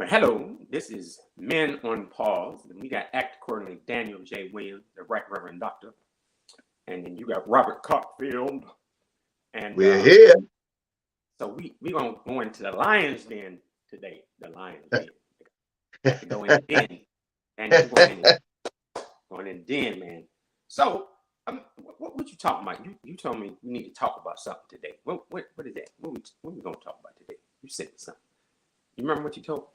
Well, hello, this is Men on Pause. And we got actor coordinator Daniel J. Williams, the Right Reverend Doctor. And then you got Robert Cockfield. And We're here. so we going to go into the Lion's Den today. The Lion's Den. Got to go in the den. And going in the den, man. So, what you talking about? You told me we need to talk about something today. What is that? What we going to talk about today? You said something. You remember what you told?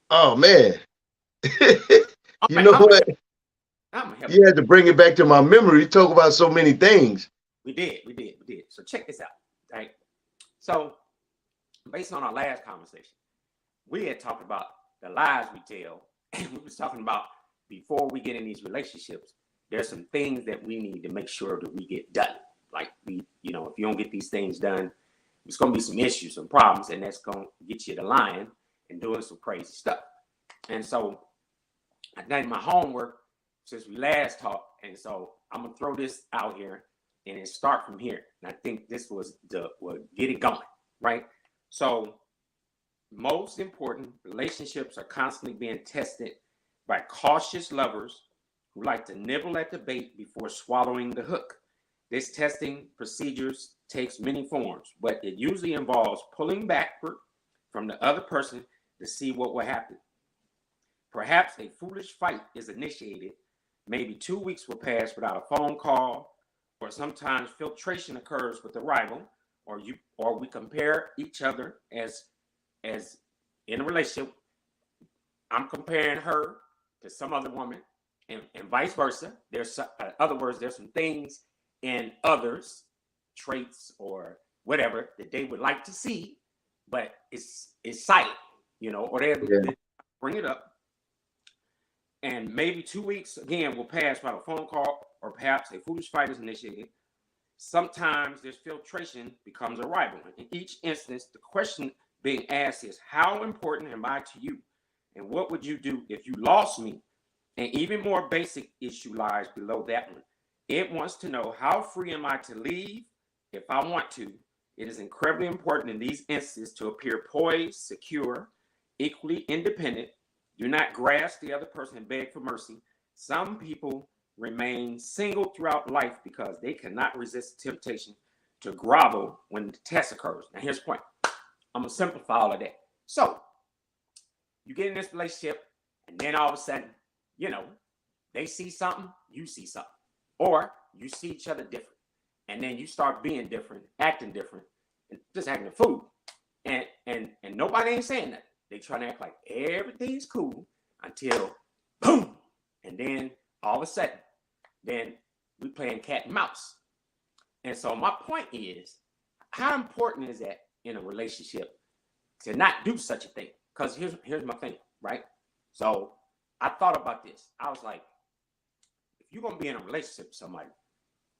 Oh man. You know what? You had to bring it back to my memory. You talk about so many things. We did. So check this out, right? So based on our last conversation, we had talked about the lies we tell, and we was talking about before we get in these relationships, there's some things that we need to make sure that we get done. Like if you don't get these things done, there's gonna be some issues, some problems, and that's gonna get you to lying and doing some crazy stuff. And so I done my homework since we last talked, and so I'm gonna throw this out here and then start from here. And I think this was get it going, right? So most important, relationships are constantly being tested by cautious lovers who like to nibble at the bait before swallowing the hook. This testing procedures takes many forms, but it usually involves pulling backward from the other person to see what will happen. Perhaps a foolish fight is initiated. Maybe 2 weeks will pass without a phone call, or sometimes filtration occurs with the rival, or we compare each other as in a relationship. I'm comparing her to some other woman, and vice versa. There's other words. There's some things in others, traits or whatever that they would like to see, but it's silent, or they bring it up. And maybe 2 weeks again will pass without a phone call, or perhaps a foolish fight is initiated. Sometimes this filtration becomes a rival. In each instance, the question being asked is, how important am I to you? And what would you do if you lost me? An even more basic issue lies below that one. It wants to know, how free am I to leave if I want to? It is incredibly important in these instances to appear poised, secure, equally independent. Do not grasp the other person and beg for mercy. Some people remain single throughout life because they cannot resist the temptation to grovel when the test occurs. Now, here's the point. I'm going to simplify all of that. So, you get in this relationship, and then all of a sudden, they see something, you see something. Or you see each other different. And then you start being different, acting different, and just acting a fool. And nobody ain't saying that. They try to act like everything's cool until boom. And then all of a sudden, then we playing cat and mouse. And so my point is, how important is that in a relationship to not do such a thing? Because here's my thing, right? So I thought about this. I was like, if you're going to be in a relationship with somebody,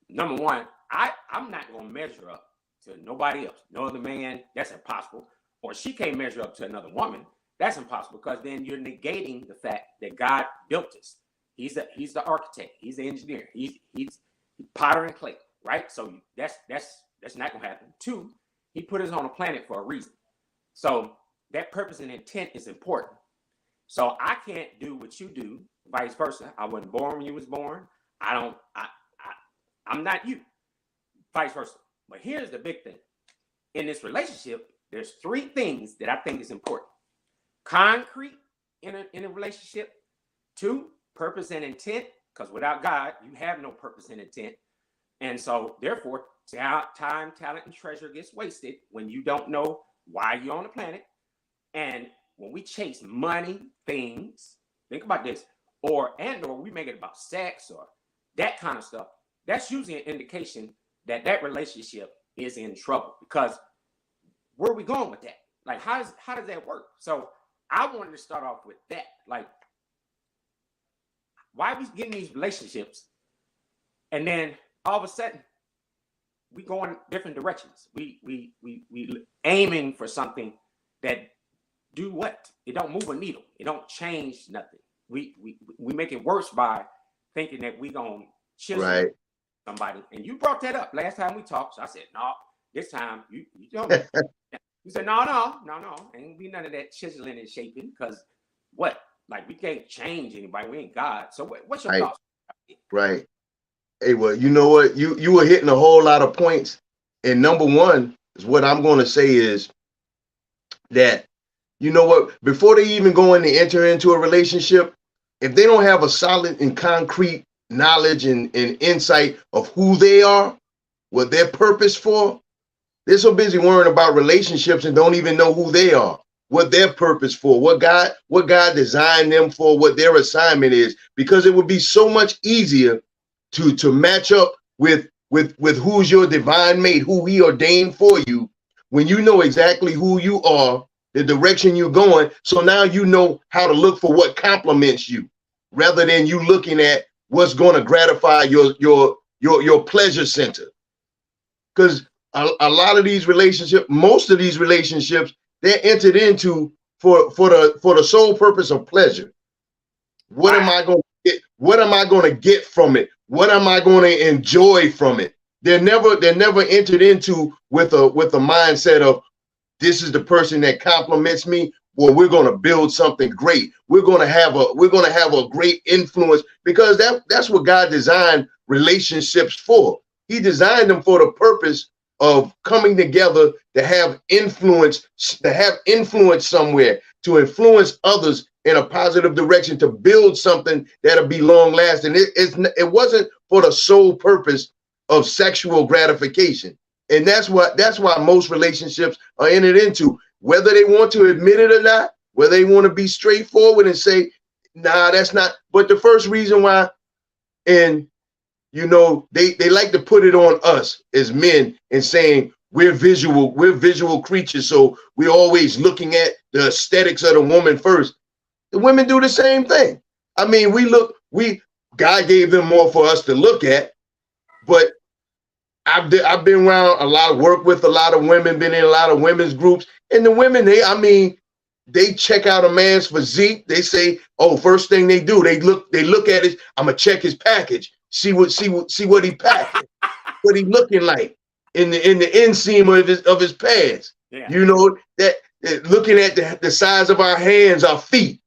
number one, I'm not going to measure up to nobody else. No other man, that's impossible. Or she can't measure up to another woman. That's impossible, because then you're negating the fact that God built us. He's the architect. He's the engineer. He's potter and clay, right? So that's not going to happen. Two, he put us on a planet for a reason. So that purpose and intent is important. So I can't do what you do, vice versa. I wasn't born when you was born. I'm not you, vice versa. But here's the big thing. In this relationship, there's 3 things that I think is important. Concrete in a relationship. 2, purpose and intent, because without God, you have no purpose and intent. And so therefore, time, talent, and treasure gets wasted when you don't know why you're on the planet. And when we chase money, things, think about this, or we make it about sex or that kind of stuff, that's usually an indication that relationship is in trouble. Because where are we going with that? Like, how does that work? So I wanted to start off with that. Like, why are we getting these relationships, and then all of a sudden we go in different directions? We aiming for something that do what? It don't move a needle. It don't change nothing. We make it worse by thinking that we gonna chisel somebody. And you brought that up last time we talked. So I said, no, this time you don't. You said, no. Ain't be none of that chiseling and shaping, because what? Like, we can't change anybody. We ain't God. So what's your thoughts? Right. Hey, well, you know what? You were hitting a whole lot of points. And number one is what I'm going to say is that, you know what, before they even go in to enter into a relationship, if they don't have a solid and concrete knowledge and insight of who they are, what their purpose for, they're so busy worrying about relationships and don't even know who they are, what their purpose for, what God designed them for, what their assignment is, because it would be so much easier to match up with who's your divine mate, who he ordained for you, when you know exactly who you are, the direction you're going. So now you know how to look for what complements you, rather than you looking at what's going to gratify your pleasure center. Because a lot of these relationships, most of these relationships, they're entered into for the sole purpose of pleasure. What am I going to get? What am I going to get from it? What am I going to enjoy from it? They're never entered into with a mindset of, this is the person that compliments me. Well, we're going to build something great. We're going to have a great influence, because that's what God designed relationships for. He designed them for the purpose of coming together to have influence somewhere, to influence others in a positive direction, to build something that'll be long lasting. It wasn't for the sole purpose of sexual gratification. And that's why most relationships are entered into, whether they want to admit it or not, whether they want to be straightforward and say, nah, that's not. But the first reason why, and you know, they like to put it on us as men and saying we're visual creatures, so we're always looking at the aesthetics of the woman first. The women do the same thing. I mean, God gave them more for us to look at, but I've been around a lot, worked with a lot of women, been in a lot of women's groups, and the women, they check out a man's physique. They say, oh, first thing they do, they look at it. I'm gonna check his package, see what he packing, what he looking like in the inseam of his pants. Yeah. You know, that looking at the size of our hands, our feet,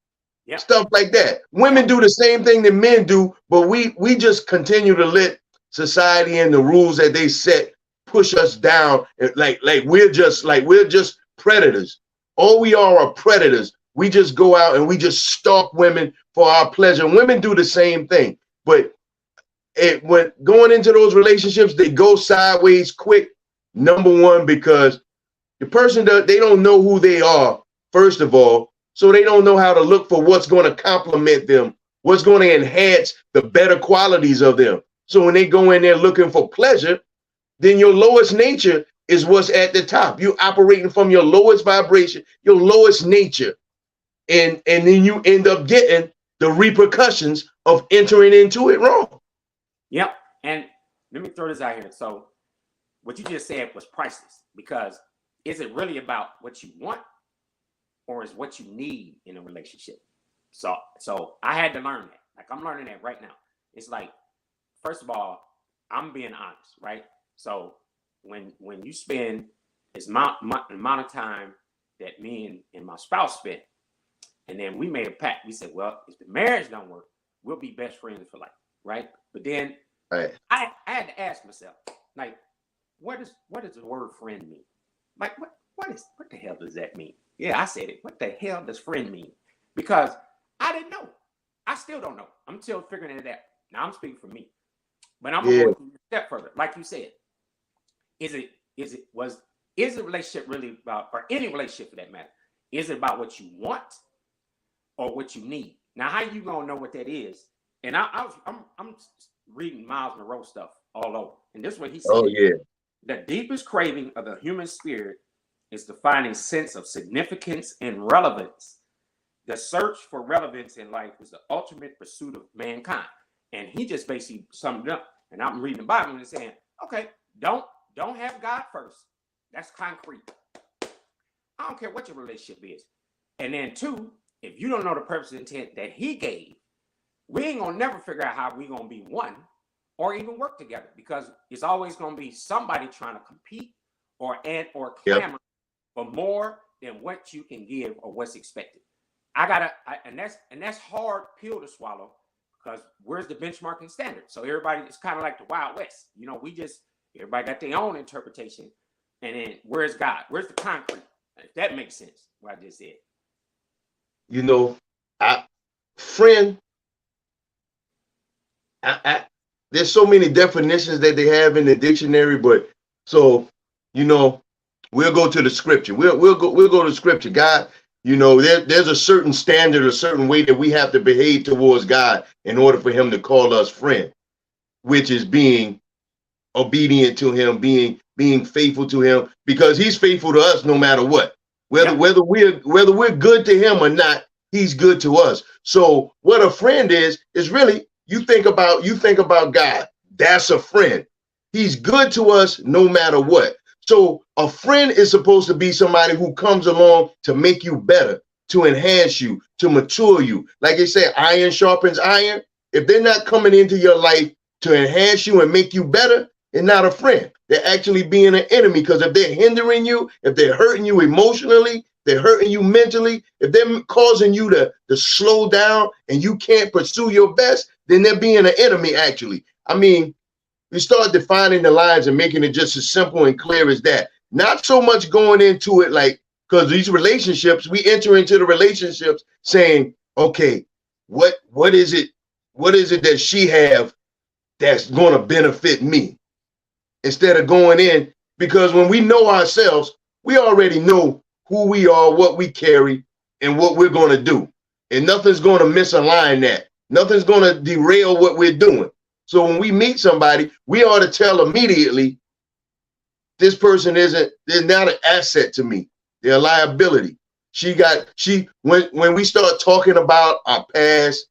stuff like that. Women do the same thing that men do, but we just continue to let society and the rules that they set push us down, like we're just predators. All we are predators. We just go out and we just stalk women for our pleasure. Women do the same thing, but when going into those relationships, they go sideways quick. Number one, because the person they don't know who they are, first of all, so they don't know how to look for what's going to complement them, what's going to enhance the better qualities of them. So when they go in there looking for pleasure, then your lowest nature is what's at the top. You're operating from your lowest vibration, your lowest nature. And then you end up getting the repercussions of entering into it wrong. Yep. And let me throw this out here. So what you just said was priceless, because is it really about what you want, or is what you need in a relationship? So I had to learn that. Like, I'm learning that right now. It's like, first of all, I'm being honest, right? So when you spend this amount of time that me and my spouse spent, and then we made a pact. We said, well, if the marriage don't work, we'll be best friends for life, right? But then I had to ask myself, like, what does the word friend mean? Like, what the hell does that mean? Yeah, I said it. What the hell does friend mean? Because I didn't know. I still don't know. I'm still figuring it out. Now I'm speaking for me. But I'm going to a step further. Like you said, is a relationship really about, or any relationship for that matter, is it about what you want or what you need? Now, how you gonna know what that is? And I'm reading Miles Monroe stuff all over, and this is what he said. Oh yeah. The deepest craving of the human spirit is to find a sense of significance and relevance. The search for relevance in life is the ultimate pursuit of mankind. And he just basically summed it up. And I'm reading the Bible and saying, okay, don't have God first. That's concrete. I don't care what your relationship is. And then two, if you don't know the purpose and intent that he gave, we ain't gonna never figure out how we gonna be one or even work together, because it's always gonna be somebody trying to compete or clamor for more than what you can give or what's expected. And that's hard pill to swallow because where's the benchmarking standard? So everybody, it's kind of like the Wild West. You know, everybody got their own interpretation. And then where's God? Where's the concrete? If that makes sense, what I just said. You know, friend, there's so many definitions that they have in the dictionary, but so, you know, we'll go to the scripture. We'll go to scripture. God, you know, there's a certain standard, a certain way that we have to behave towards God in order for him to call us friend, which is being obedient to him, being faithful to him, because he's faithful to us no matter what. Whether we're good to him or not, he's good to us. So what a friend is really, you think about God. That's a friend. He's good to us no matter what. So a friend is supposed to be somebody who comes along to make you better, to enhance you, to mature you. Like they say, iron sharpens iron. If they're not coming into your life to enhance you and make you better, they're not a friend. They're actually being an enemy, because if they're hindering you, if they're hurting you emotionally, they're hurting you mentally, if they're causing you to slow down and you can't pursue your best, then they're being an enemy, actually. I mean, we start defining the lines and making it just as simple and clear as that. Not so much going into it like, because these relationships, we enter into the relationships saying, okay, what is it that she have that's going to benefit me? Instead of going in, because when we know ourselves, we already know who we are, what we carry, and what we're going to do. And nothing's going to misalign that. Nothing's going to derail what we're doing. So when we meet somebody, we ought to tell immediately, this person they're not an asset to me. They're a liability. When we start talking about our past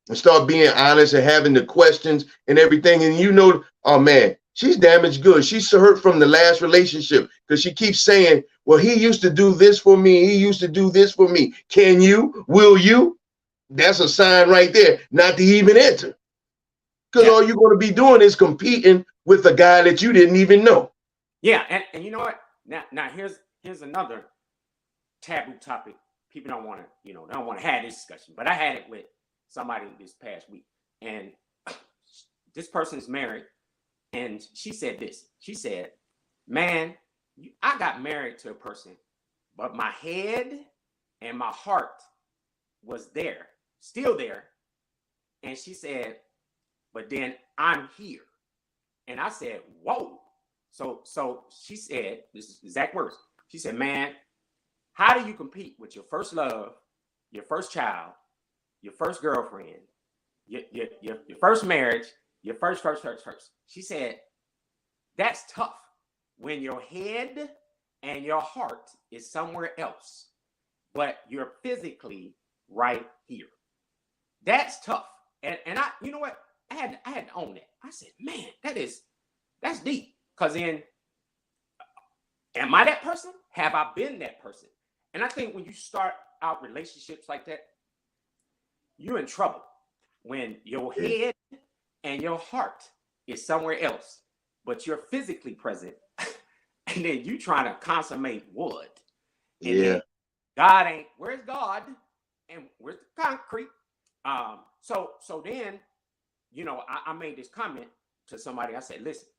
and start being honest and having the questions and everything, and you know, oh man, she's damaged goods. She's hurt from the last relationship because she keeps saying, well, he used to do this for me. He used to do this for me. Can you? Will you? That's a sign right there not to even enter. Because all you're going to be doing is competing with a guy that you didn't even know. Yeah, and you know what? Now here's another taboo topic. People don't want to, they don't want to have this discussion. But I had it with somebody this past week, and this person's married, and she said this. She said, "Man, I got married to a person, but my head and my heart was there, still there." And she said, "But then I'm here." And I said, "Whoa." So she said, this is exact words. She said, "Man, how do you compete with your first love, your first child, your first girlfriend, your first marriage, your first?" She said, "That's tough when your head and your heart is somewhere else, but you're physically right here. That's tough." And I, you know what? I had to own that. I said, "Man, that's deep." Because then, am I that person? Have I been that person? And I think when you start out relationships like that, you're in trouble when your head and your heart is somewhere else, but you're physically present, and then you trying to consummate wood. And then God ain't. Where's God? And where's the concrete? So then, I made this comment to somebody. I said, "Listen,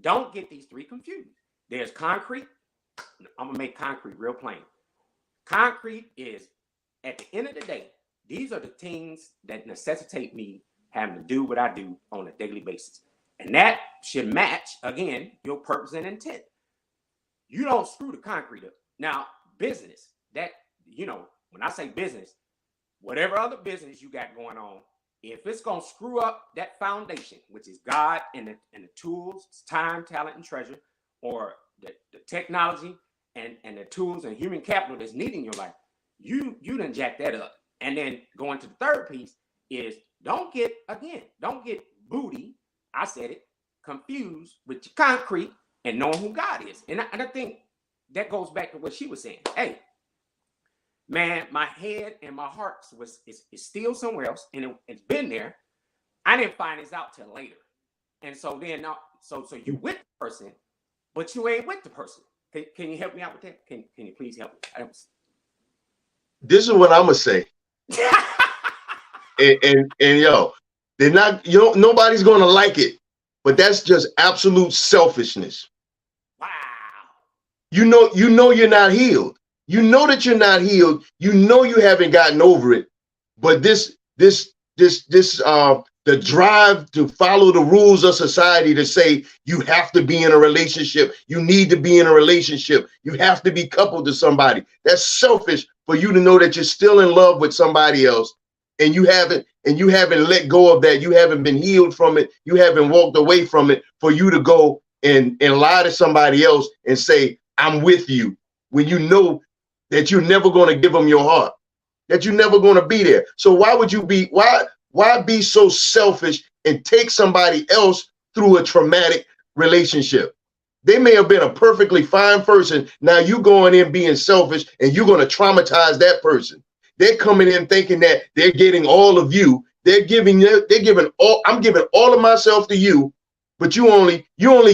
don't get these three confused. There's concrete." I'm going to make concrete real plain. Concrete is, at the end of the day, these are the things that necessitate me having to do what I do on a daily basis. And that should match, again, your purpose and intent. You don't screw the concrete up. Now, business, when I say business, whatever other business you got going on, if it's going to screw up that foundation, which is God and the tools, time, talent, and treasure, or the technology and the tools and human capital that's needed in your life, you done jack that up. And then going to the third piece is don't get booty, I said it, confused with your concrete and knowing who God is. And I think that goes back to what she was saying. Hey, man, my head and my heart is still somewhere else, and it's been there. I didn't find this out till later. And so then, so you with the person, but you ain't with the person. Can you help me out with that? Can you please help me? This is what I'm gonna say. and yo, they're not, nobody's gonna like it, but that's just absolute selfishness. Wow. You know you're not healed. You know that you're not healed. You know you haven't gotten over it. But the drive to follow the rules of society to say you have to be in a relationship, you need to be in a relationship, you have to be coupled to somebody. That's selfish for you to know that you're still in love with somebody else and you haven't let go of that. You haven't been healed from it. You haven't walked away from it for you to go and lie to somebody else and say, I'm with you, when you know that you're never going to give them your heart, that you're never going to be there. So why be so selfish and take somebody else through a traumatic relationship? They may have been a perfectly fine person. Now you going in being selfish and you're going to traumatize that person. They're coming in thinking that they're getting all of you. I'm giving all of myself to you, but you only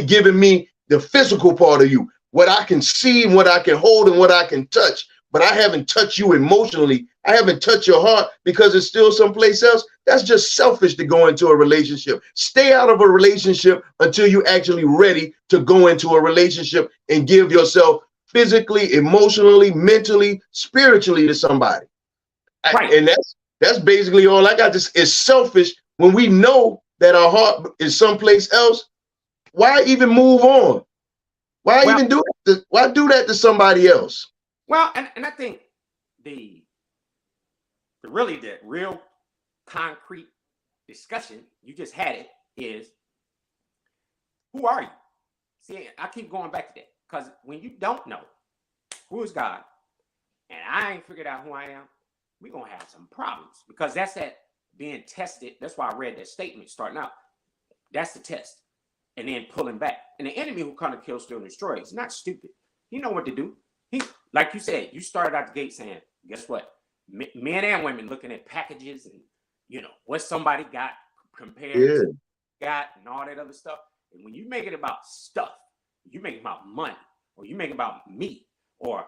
giving me the physical part of you, what I can see and what I can hold and what I can touch. But I haven't touched you emotionally. I haven't touched your heart because it's still someplace else. That's just selfish to go into a relationship. Stay out of a relationship until you're actually ready to go into a relationship and give yourself physically, emotionally, mentally, spiritually to somebody. Right. And that's basically all I got. This is selfish when we know that our heart is someplace else. Why even move on? Why even do that? Why do that to somebody else? Well, and I think the real concrete discussion, you just had it, is who are you? See, I keep going back to that because when you don't know who is God and I ain't figured out who I am, we're going to have some problems because that's that being tested. That's why I read that statement starting out. That's the test. And then pulling back. And the enemy who come to kill, steal, and destroy is not stupid. He know what to do. He, like you said, you started out the gate saying, guess what? Men and women looking at packages and, what somebody got compared to got and all that other stuff. And when you make it about stuff, you make it about money, or you make it about me, or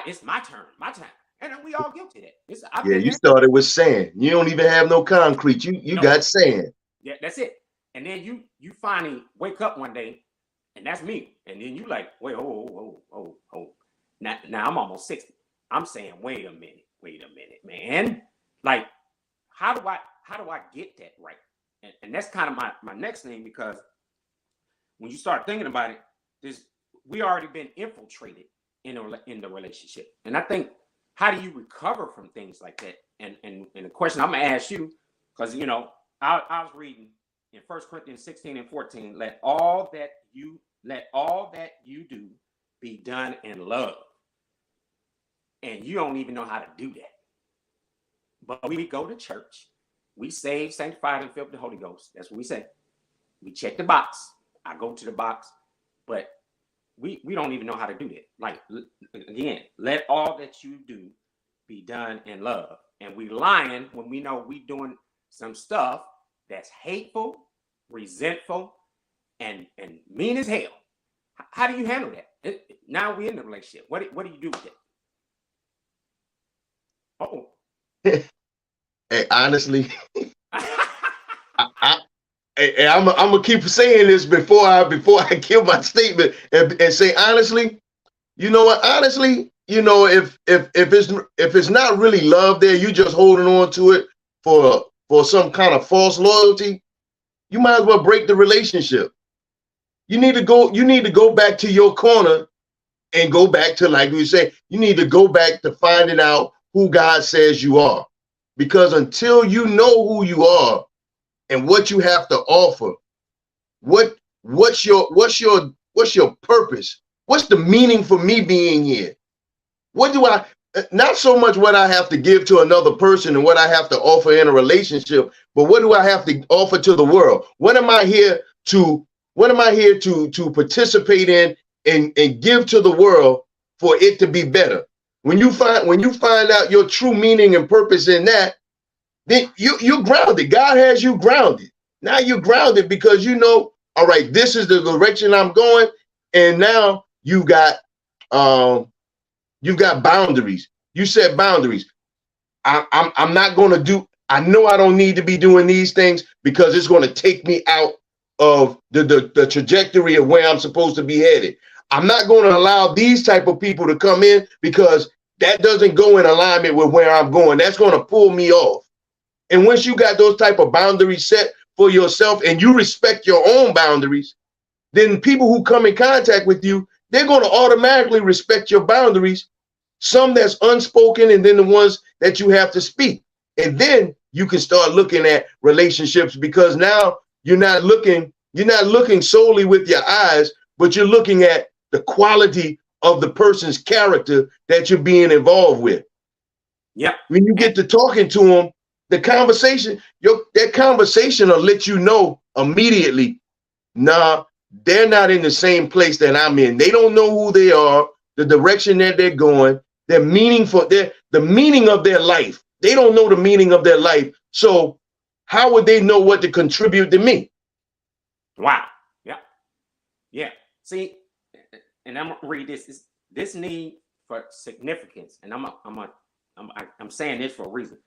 it's my turn, my time. And we all guilty of that. You started with sand. You don't even have no concrete. You got sand. Yeah, that's it. And then you finally wake up one day, and that's me. And then you like, wait, oh. Now I'm almost 60. I'm saying, wait a minute, man. Like, how do I get that right? And that's kind of my next thing, because when you start thinking about it, we already been infiltrated in the relationship. And I think, how do you recover from things like that? And the question I'm gonna ask you, because I was reading in 1 Corinthians 16 and 14, let all that you do be done in love. And you don't even know how to do that. But we go to church, we saved, sanctified, and filled with the Holy Ghost. That's what we say. We check the box. I go to the box, but we don't even know how to do that. Like, again, let all that you do be done in love. And we lying when we know we doing some stuff that's hateful, resentful, and mean as hell. How do you handle that? Now we're in the relationship. What do you do with it? Hey, honestly, I'm gonna keep saying this before I give my statement and say honestly, you know what? Honestly, if it's not really love there, you just holding on to it for some kind of false loyalty, you might as well break the relationship. You need to go back to your corner and go back to, like we say, you need to go back to finding out who God says you are. Because until you know who you are and what you have to offer, what's your purpose? What's the meaning for me being here? What do I, not so much what I have to give to another person and what I have to offer in a relationship, but what do I have to offer to the world? What am I here to participate in and give to the world for it to be better? When you find out your true meaning and purpose in that, then you're grounded. God has you grounded. Now you're grounded because all right, this is the direction I'm going. And now you got You've got boundaries. You set boundaries. I'm not going to do. I know I don't need to be doing these things because it's going to take me out of the trajectory of where I'm supposed to be headed. I'm not going to allow these type of people to come in because that doesn't go in alignment with where I'm going. That's going to pull me off. And once you got those type of boundaries set for yourself and you respect your own boundaries, then people who come in contact with you, they're going to automatically respect your boundaries. Some that's unspoken, and then the ones that you have to speak. And then you can start looking at relationships, because now you're not looking solely with your eyes, but you're looking at the quality of the person's character that you're being involved with. Yeah. When you get to talking to them, that conversation will let you know immediately, nah, they're not in the same place that I'm in. They don't know who they are, the direction that they're going, the meaning of their life. They don't know the meaning of their life. So how would they know what to contribute to me? Wow. Yeah. Yeah. See, and I'm gonna read this. This need for significance, and I'm saying this for a reason.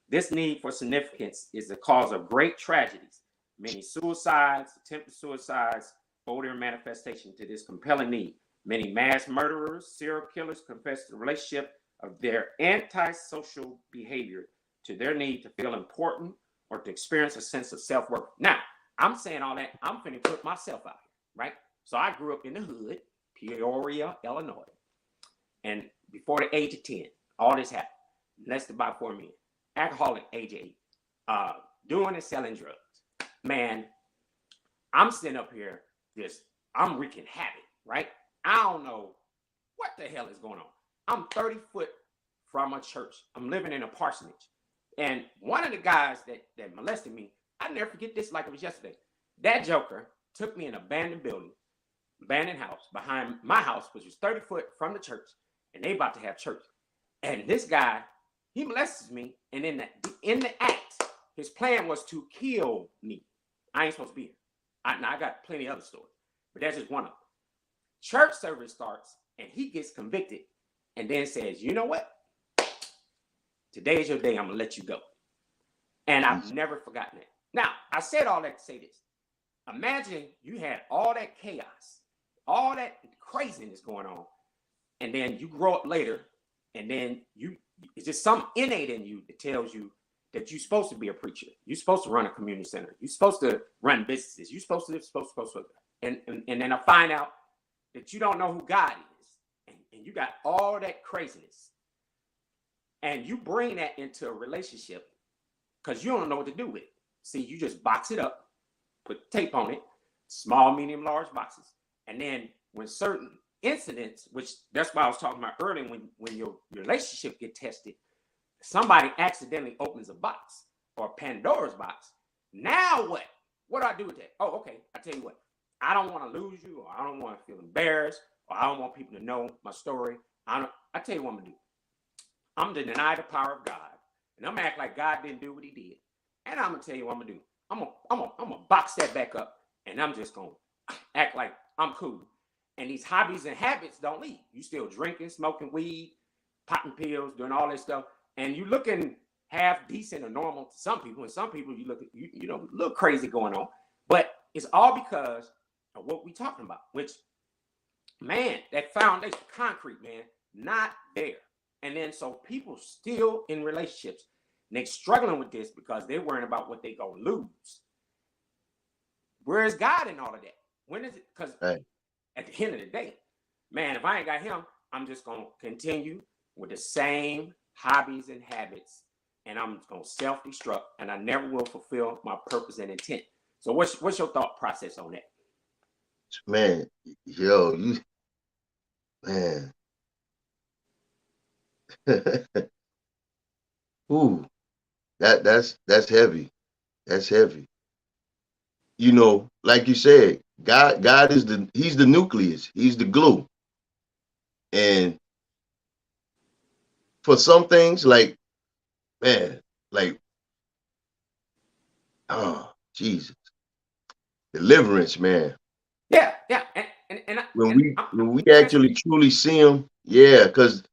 This need for significance is the cause of great tragedies. Many suicides, attempted suicides, owe their manifestation to this compelling need. Many mass murderers, serial killers confess the relationship of their antisocial behavior to their need to feel important or to experience a sense of self-worth. Now, I'm saying all that, I'm finna put myself out here, right? So I grew up in the hood, Peoria, Illinois. And before the age of 10, all this happened. Molested by 4 men. Alcoholic, age 8. Doing and selling drugs. Man, I'm sitting up here, I'm wreaking havoc, right? I don't know what the hell is going on. I'm 30 foot from a church. I'm living in a parsonage. And one of the guys that molested me, I never forget this like it was yesterday. That joker took me in an abandoned building, abandoned house behind my house, which was 30 foot from the church, and they about to have church. And this guy, he molested me, and in the act, his plan was to kill me. I ain't supposed to be here. I got plenty of other stories, but that's just one of them. Church service starts, and he gets convicted, and then says, you know what? Today is your day. I'm going to let you go. And I've never forgotten it. Now, I said all that to say this. Imagine you had all that chaos, all that craziness going on, and then you grow up later, and then it's just something innate in you that tells you that you're supposed to be a preacher. You're supposed to run a community center. You're supposed to run businesses. You're supposed to. And then I find out that you don't know who God is. And you got all that craziness. And you bring that into a relationship because you don't know what to do with it. See, you just box it up, put tape on it, small, medium, large boxes. And then when certain incidents, which that's why I was talking about earlier, when your relationship get tested, somebody accidentally opens a box or Pandora's box. Now what? What do I do with that? Oh, okay. I tell you what. I don't want to lose you, or I don't want to feel embarrassed, or I don't want people to know my story. I tell you what I'm gonna do. I'm gonna deny the power of God, and I'm gonna act like God didn't do what He did. And I'm gonna tell you what I'm gonna do. I'm gonna box that back up, and I'm just gonna act like I'm cool. And these hobbies and habits don't leave. You still drinking, smoking weed, popping pills, doing all this stuff, and you looking half decent or normal to some people, and some people you look a little crazy going on. But it's all because of what we talking about, which, man, that foundation, concrete, man, not there. And then so people still in relationships, and they struggling with this because they're worrying about what they gonna lose. Where is God in all of that? When is it? Because at the end of the day, man, if I ain't got Him, I'm just gonna continue with the same hobbies and habits, and I'm gonna self-destruct, and I never will fulfill my purpose and intent. So what's your thought process on that? Man, man. Ooh, that's heavy. That's heavy. You know, like you said, God is He's the nucleus. He's the glue. And for some things, like, man, like, oh, Jesus. Deliverance, man. Yeah. when we actually truly see them, yeah, because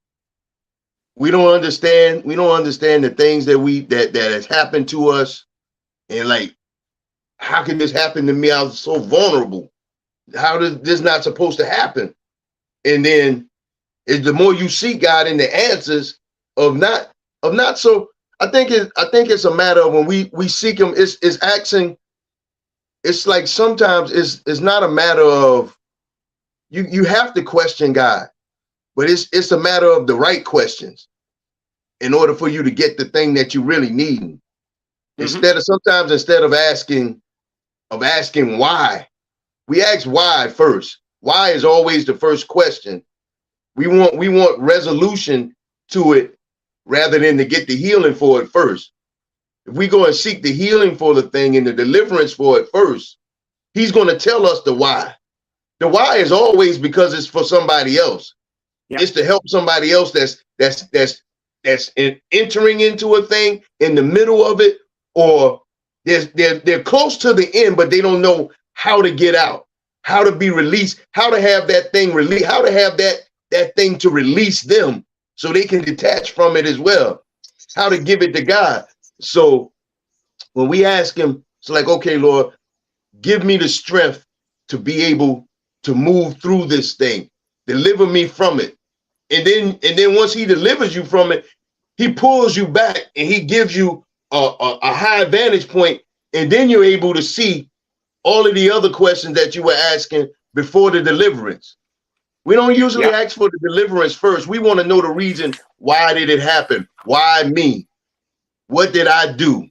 we don't understand the things that has happened to us, and like, how can this happen to me? I was so vulnerable. How does this not supposed to happen? And then is the more you see God in the answers of not so. I think it's a matter of when we seek Him. It's asking. It's like sometimes it's not a matter of you have to question God, but it's a matter of the right questions in order for you to get the thing that you really need. Mm-hmm. Instead of asking why, we ask why first. Why is always the first question. We want resolution to it rather than to get the healing for it first. If we go and seek the healing for the thing and the deliverance for it first, He's going to tell us the why. The why is always because it's for somebody else. Yep. It's to help somebody else that's entering into a thing in the middle of it, or they're close to the end, but they don't know how to get out, how to be released, how to have that thing released, how to have that thing to release them so they can detach from it as well, how to give it to God. So when we ask Him, it's like, okay, Lord, give me the strength to be able to move through this thing, deliver me from it. And then once He delivers you from it, He pulls you back and He gives you a high vantage point. And then you're able to see all of the other questions that you were asking before the deliverance. We don't usually ask for the deliverance first. We want to know the reason. Why did it happen? Why me? What did I do?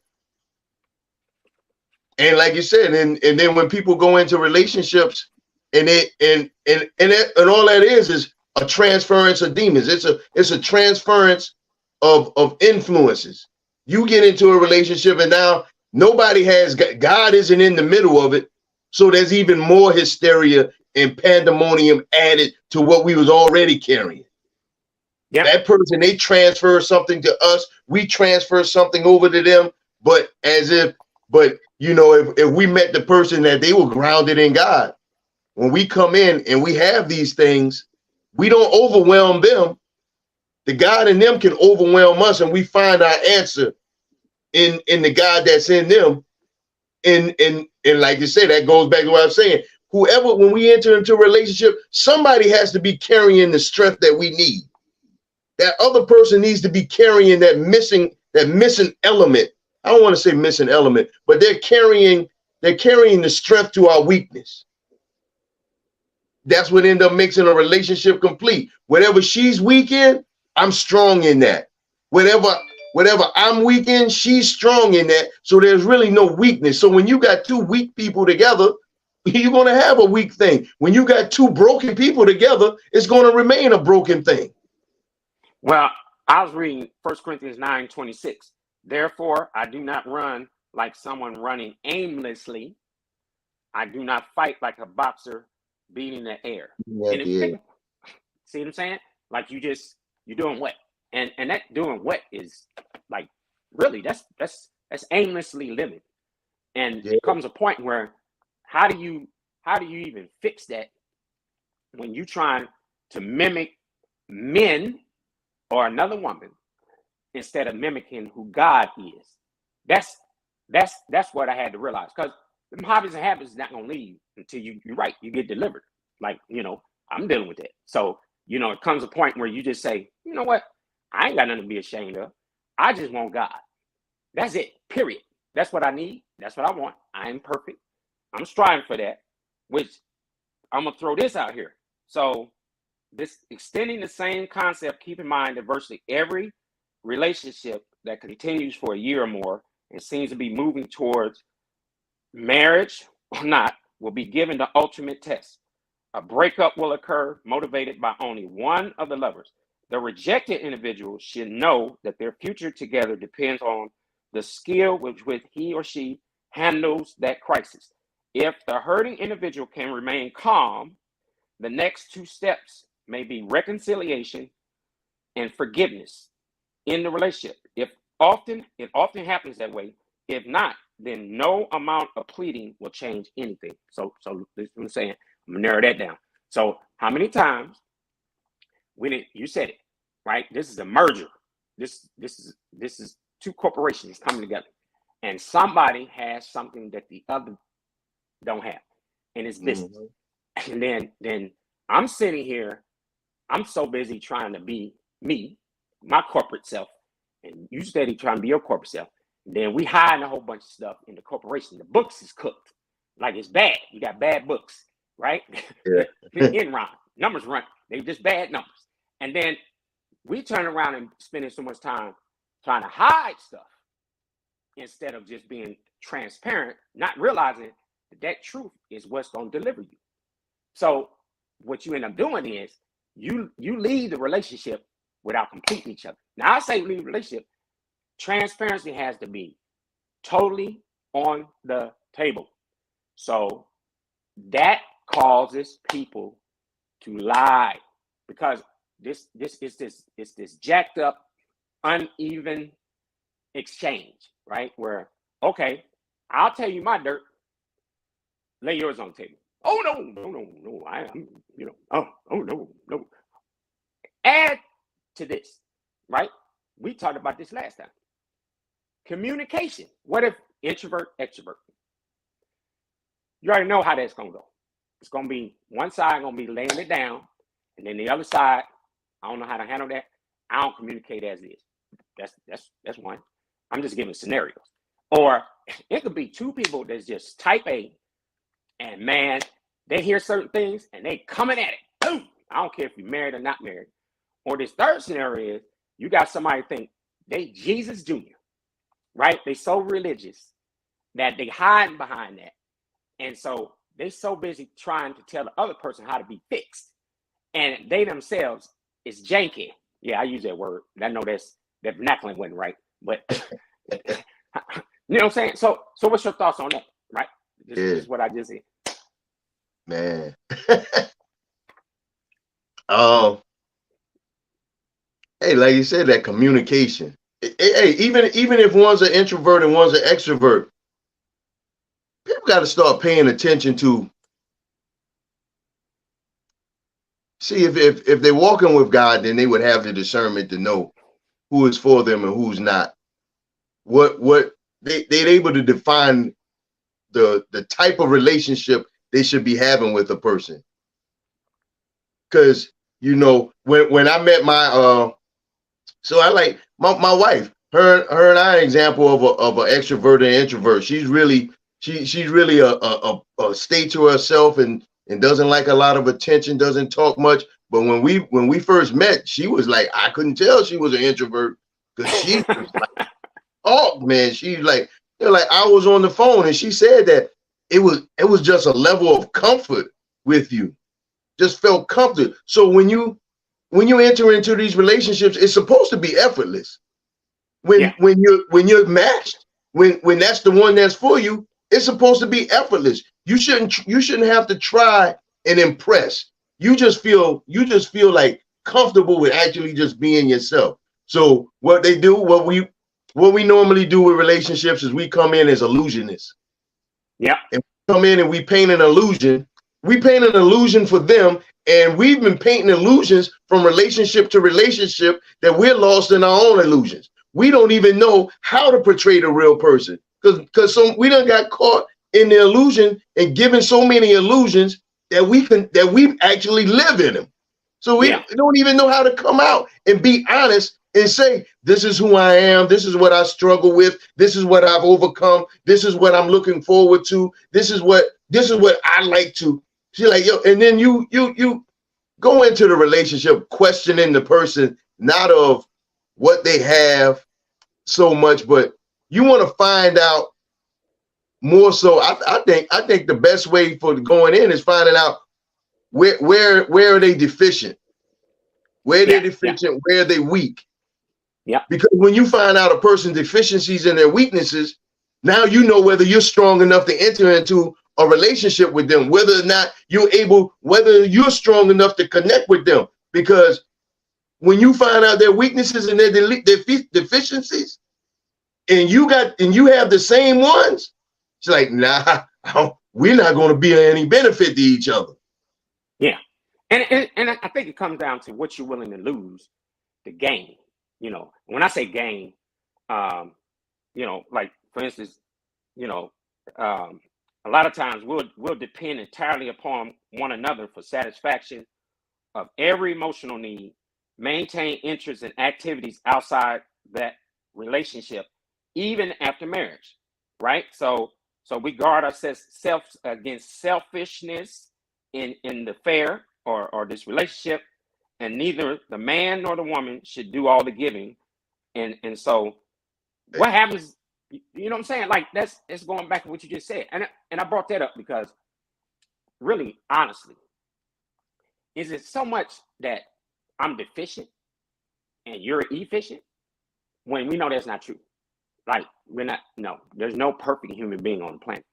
And like you said, and then when people go into relationships and all that is a transference of demons. It's a transference of influences. You get into a relationship and now nobody has God isn't in the middle of it. So there's even more hysteria and pandemonium added to what we was already carrying. Yep. That person, they transfer something to us. We transfer something over to them. But you know, if we met the person that they were grounded in God, when we come in and we have these things, we don't overwhelm them. The God in them can overwhelm us, and we find our answer in the God that's in them. And like you said, that goes back to what I'm saying. Whoever, when we enter into a relationship, somebody has to be carrying the strength that we need. That other person needs to be carrying that missing element. I don't want to say missing element, but they're carrying the strength to our weakness. That's what ends up making a relationship complete. Whatever she's weak in, I'm strong in that. Whatever I'm weak in, she's strong in that. So there's really no weakness. So when you got two weak people together, you're going to have a weak thing. When you got two broken people together, it's going to remain a broken thing. Well, I was reading 1 Corinthians 9:26. Therefore, I do not run like someone running aimlessly. I do not fight like a boxer beating the air. Yeah, and see what I'm saying? Like you're doing what? And that doing what is like really that's aimlessly living. And it comes a point where how do you even fix that when you're trying to mimic men or another woman instead of mimicking who God is? That's what I had to realize, because the hobbies and habits is not gonna leave until you get delivered. Like, you know, I'm dealing with that. So, you know, it comes a point where you just say, you know what? I ain't got nothing to be ashamed of. I just want God. That's it. Period. That's what I need. That's what I want. I am perfect. I'm striving for that, which I'm going to throw this out here. So this extending the same concept, keep in mind that virtually every relationship that continues for a year or more and seems to be moving towards marriage or not will be given the ultimate test. A breakup will occur motivated by only one of the lovers. The rejected individual should know that their future together depends on the skill with which he or she handles that crisis. If the hurting individual can remain calm, the next two steps may be reconciliation and forgiveness in the relationship. It often happens that way. If not, then no amount of pleading will change anything. So this is what I'm saying. I'm gonna narrow that down. So how many times you said it, right? This is a merger. This is two corporations coming together, and somebody has something that the other don't have, and it's business. And then I'm sitting here, I'm so busy trying to be me, my corporate self, and you steady trying to be your corporate self. And then we hiding a whole bunch of stuff in the corporation. The books is cooked, like it's bad. You got bad books, right? Yeah. In numbers run. They just bad numbers. And then we turn around and spending so much time trying to hide stuff instead of just being transparent, not realizing that truth is what's going to deliver you. So what you end up doing is you leave the relationship without completing each other. Now I say leave the relationship. Transparency has to be totally on the table. So that causes people to lie, because this is this jacked up, uneven exchange, right? Where, okay, I'll tell you my dirt, lay yours on the table. Oh no, I'm, oh no. Add to this, right? We talked about this last time. Communication. What if introvert, extrovert? You already know how that's gonna go. It's gonna be one side gonna be laying it down, and then the other side, I don't know how to handle that. I don't communicate as is. That's one. I'm just giving scenarios. Or it could be two people that's just type A, and man, they hear certain things and they coming at it. Boom! I don't care if you're married or not married. Or this third scenario is you got somebody think they Jesus Jr., right? They so religious that they hiding behind that. And so they so busy trying to tell the other person how to be fixed. And they themselves is janky. Yeah, I use that word. I know that vernacular wasn't right, but you know what I'm saying? So what's your thoughts on that, right? This is what I just said. Man. Hey, like you said, that communication. Hey, even if one's an introvert and one's an extrovert, people got to start paying attention to see if they're walking with God, then they would have the discernment to know who is for them and who's not. What they're able to define the type of relationship they should be having with a person. Because when I met my so I like my wife, her and I are an example of an extrovert and introvert. She's really a stay to herself and doesn't like a lot of attention, doesn't talk much. But when we first met, she was like, I couldn't tell she was an introvert, because she was like, oh man, she's like, I was on the phone and she said that it was just a level of comfort with you, just felt comfortable. So when you enter into these relationships, it's supposed to be effortless. When you're matched, when that's the one that's for you, it's supposed to be effortless. You shouldn't have to try and impress. You just feel like comfortable with actually just being yourself. So what we normally do with relationships is we come in as illusionists. Yeah. And we come in and we paint an illusion. We paint an illusion for them, and we've been painting illusions from relationship to relationship that we're lost in our own illusions. We don't even know how to portray the real person, because we done got caught in the illusion and given so many illusions that we actually live in them. So we don't even know how to come out and be honest and say, this is who I am. This is what I struggle with. This is what I've overcome. This is what I'm looking forward to. This is what I like to. She's like, yo, and then you go into the relationship questioning the person, not of what they have so much, but you want to find out more. So I think the best way for going in is finding out where are they deficient, where they're deficient, where are they weak. Yeah. Because when you find out a person's deficiencies and their weaknesses, now you know whether you're strong enough to enter into a relationship with them, whether or not whether you're strong enough to connect with them. Because when you find out their weaknesses and their deficiencies, and you have the same ones, it's like, nah, we're not going to be any benefit to each other. Yeah. And I think it comes down to what you're willing to lose to gain. When I say gain, like for instance, you know, a lot of times we'll depend entirely upon one another for satisfaction of every emotional need, maintain interests and activities outside that relationship, even after marriage, right? So we guard ourselves against selfishness in the affair or this relationship, and neither the man nor the woman should do all the giving. And so what happens, you know what I'm saying? Like that's going back to what you just said. And I brought that up because really, honestly, is it so much that I'm deficient and you're efficient when we know that's not true? Like there's no perfect human being on the planet.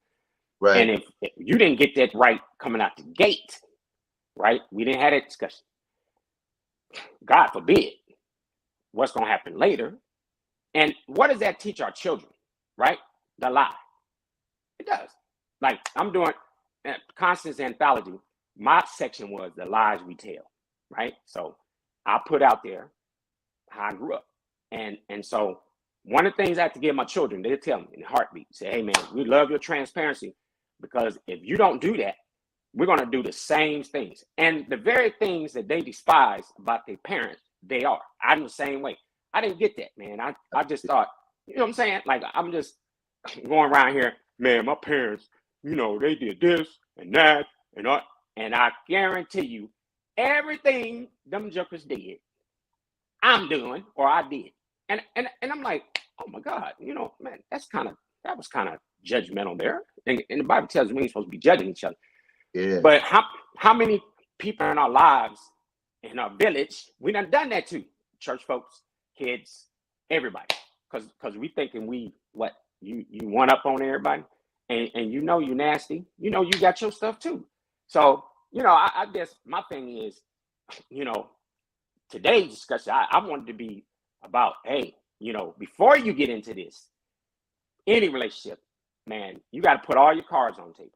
Right. And if you didn't get that right coming out the gate, right? We didn't have that discussion. God forbid what's going to happen later. And what does that teach our children, right? The lie. It does. Like I'm doing Constance anthology. My section was the lies we tell, right? So I put out there how I grew up. And so one of the things I have to give my children, they'll tell me in a heartbeat, say, hey man, we love your transparency, because if you don't do that, we're going to do the same things. And the very things that they despise about their parents, they are. I'm the same way. I didn't get that, man. I just thought, you know what I'm saying? Like, I'm just going around here, man, my parents, they did this and that and that. And I guarantee you, everything them jokers did, I'm doing or I did. And I'm like, oh my God, man, that was kind of judgmental there. And the Bible tells us we ain't supposed to be judging each other. Yeah. But how many people in our lives, in our village, we done that to? Church folks, kids, everybody. Because we thinking you one up on everybody, and you nasty. You got your stuff too. So, I guess my thing is, today's discussion, I wanted to be about, hey, before you get into this, any relationship, man, you got to put all your cards on the table.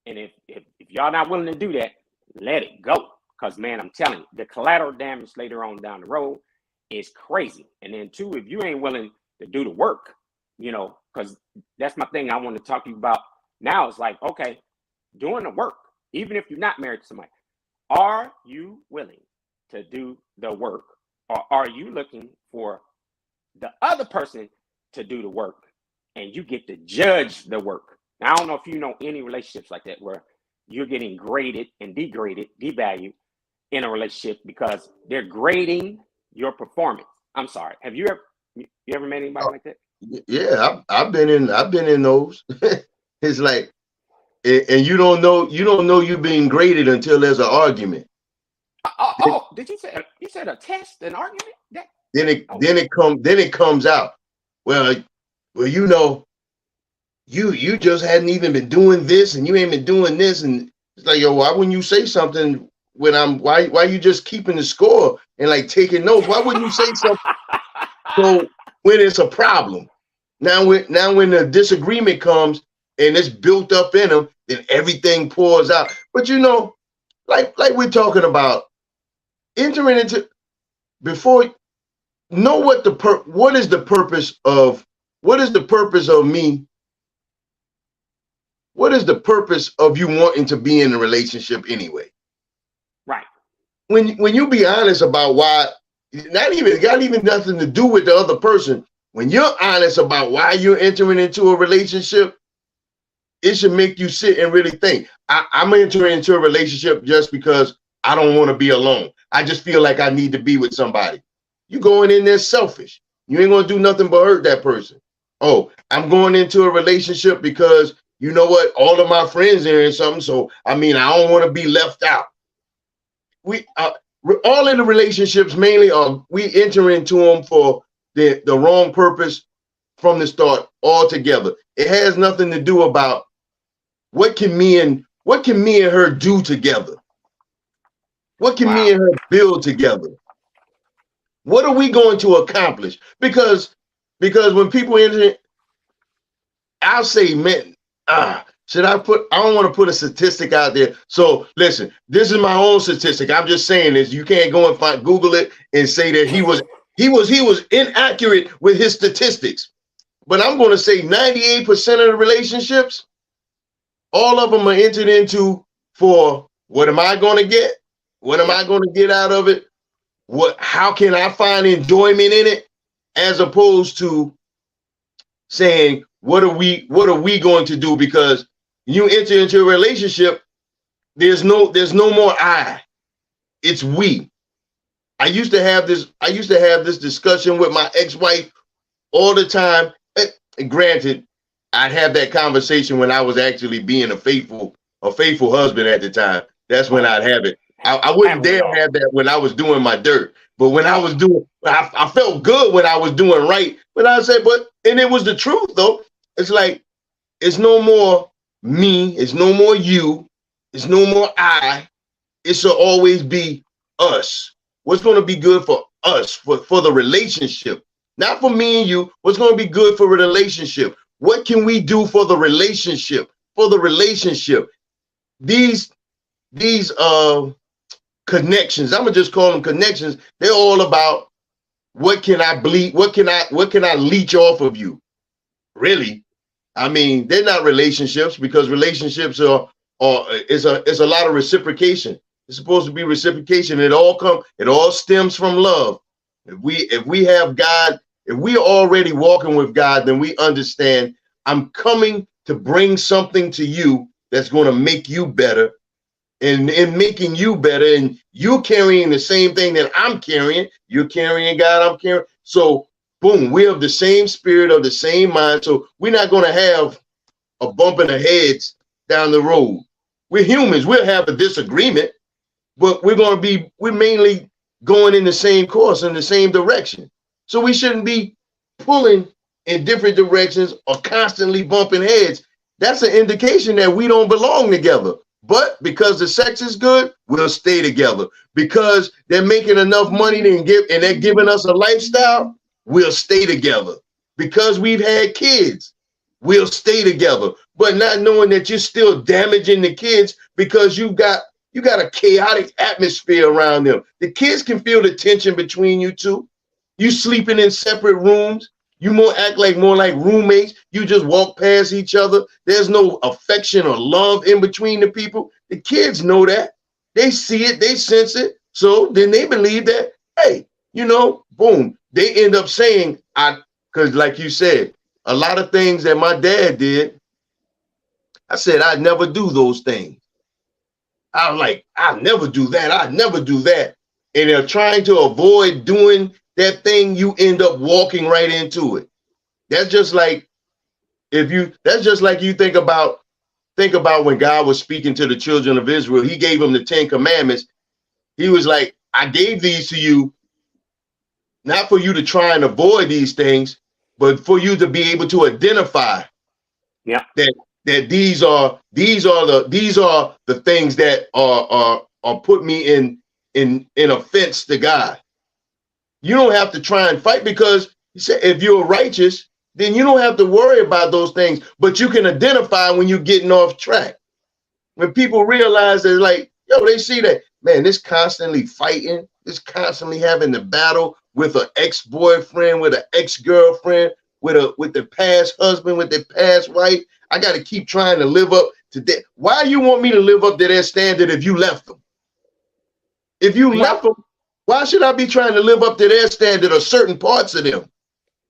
And if y'all not willing to do that, let it go. Because, man, I'm telling you, the collateral damage later on down the road is crazy. And then, two, if you ain't willing to do the work, because that's my thing I want to talk to you about now. Is like, okay, doing the work, even if you're not married to somebody, are you willing to do the work? Or are you looking for the other person to do the work and you get to judge the work? Now, I don't know if you know any relationships like that where you're getting graded and degraded, devalued in a relationship because they're grading your performance. I'm sorry. Have you ever met anybody like that? Yeah, I've been in those. It's like, and you don't know you're being graded until there's an argument. Did you said a test, an argument? Then it comes out. Well, you just hadn't even been doing this, and you ain't been doing this, and it's like, yo, why wouldn't you say something when why you just keeping the score and like taking notes? Why wouldn't you say something? So when it's a problem, now when the disagreement comes and it's built up in them, then everything pours out. But like we're talking about, entering into before, know what is the purpose of me? What is the purpose of you wanting to be in a relationship anyway? Right. When you be honest about why, not even nothing to do with the other person. When you're honest about why you're entering into a relationship, it should make you sit and really think. I'm entering into a relationship just because I don't want to be alone. I just feel like I need to be with somebody. You going in there selfish. You ain't gonna do nothing but hurt that person. Oh, I'm going into a relationship because you know what? All of my friends are in something, so I don't want to be left out. We all in the relationships mainly we enter into them for the wrong purpose from the start altogether. It has nothing to do about what can me and her do together. What can me and her build together? What are we going to accomplish? Because when people enter, I'll say, man, I don't want to put a statistic out there. So listen, this is my own statistic. I'm just saying this. You can't go and Google it and say that he was inaccurate with his statistics. But I'm going to say 98% of the relationships, all of them are entered into for what am I going to get? What am I going to get out of it? How can I find enjoyment in it? As opposed to saying, what are we going to do? Because you enter into a relationship, there's no more I. It's we. I used to have this discussion with my ex-wife all the time. And granted, I'd have that conversation when I was actually being a faithful husband at the time. That's when I'd have it. I wouldn't dare have that when I was doing my dirt. But when I was doing, I felt good when I was doing right. But I said, and it was the truth though. It's like, it's no more me. It's no more you. It's no more I. It should always be us. What's going to be good for us, for the relationship? Not for me and you. What's going to be good for a relationship? What can we do for the relationship? For the relationship. These connections, I'm gonna just call them connections. They're all about what can I bleed? What can I leech off of you? Really? I mean, they're not relationships, because relationships is a lot of reciprocation. It's supposed to be reciprocation. It all stems from love. If we have God, if we are already walking with God, then we understand I'm coming to bring something to you that's going to make you better. And in making you better, and you carrying the same thing that I'm carrying, you're carrying God, I'm carrying. So boom, we have the same spirit, of the same mind. So we're not going to have a bump in the heads down the road. We're humans. We'll have a disagreement, but we're mainly going in the same course, in the same direction. So we shouldn't be pulling in different directions or constantly bumping heads. That's an indication that we don't belong together. But because the sex is good, we'll stay together. Because they're making enough money and they're giving us a lifestyle, we'll stay together. Because we've had kids, we'll stay together. But not knowing that you're still damaging the kids because you got a chaotic atmosphere around them. The kids can feel the tension between you two. You sleeping in separate rooms. You act more like roommates. You just walk past each other. There's no affection or love in between the people. The kids know that. They see it. They sense it. So then they believe that, hey, boom. They end up saying, because like you said, a lot of things that my dad did, I said, I'd never do those things. I was like, I'll never do that. I'd never do that. And they're trying to avoid doing that thing, you end up walking right into it. That's just like you think about when God was speaking to the children of Israel. He gave them the 10 commandments. He was like, I gave these to you, not for you to try and avoid these things, but for you to be able to identify that these are the things that are put me in offense to God. You don't have to try and fight, because he said if you're righteous, then you don't have to worry about those things. But you can identify when you're getting off track. When people realize that, like, they see that, man, this constantly fighting, this constantly having the battle with an ex-boyfriend, with an ex-girlfriend, with the past husband, with the past wife. I got to keep trying to live up to that. Why you want me to live up to their standard if you left them? If you left them, why should I be trying to live up to their standard or certain parts of them?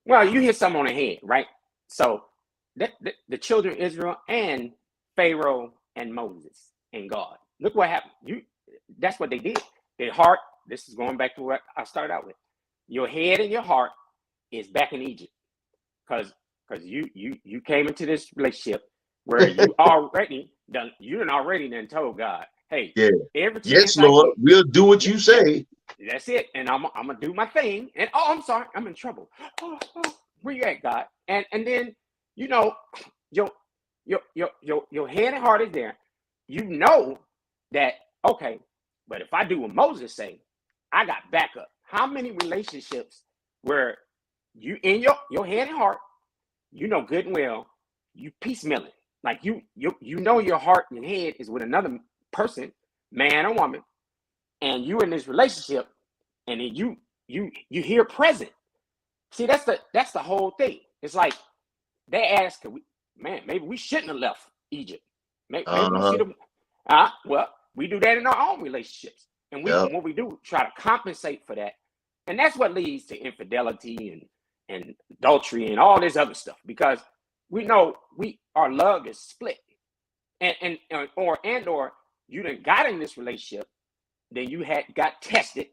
Well, you hit something on the head, right? So the children of Israel and Pharaoh and Moses and God. Look what happened. That's what they did. Their heart, this is going back to what I started out with. Your head and your heart is back in Egypt. Because you came into this relationship where you already done told God, hey, every chance yes, Lord, we'll do what you say. That's it. And I'm gonna do my thing. And I'm sorry, I'm in trouble. Where you at, God? And then your head and heart is there. You know that, okay, but if I do what Moses say, I got backup. How many relationships where you in your head and heart, good and well, you piecemealing, Like you know your heart and head is with another person, man or woman, and you in this relationship, and then you hear present. See, that's the whole thing. It's like they ask, man, maybe we shouldn't have left Egypt. Maybe we should have. Well, we do that in our own relationships, and what we do, try to compensate for that, and that's what leads to infidelity and adultery and all this other stuff, because we know our love is split, or you done got in this relationship, then you got tested,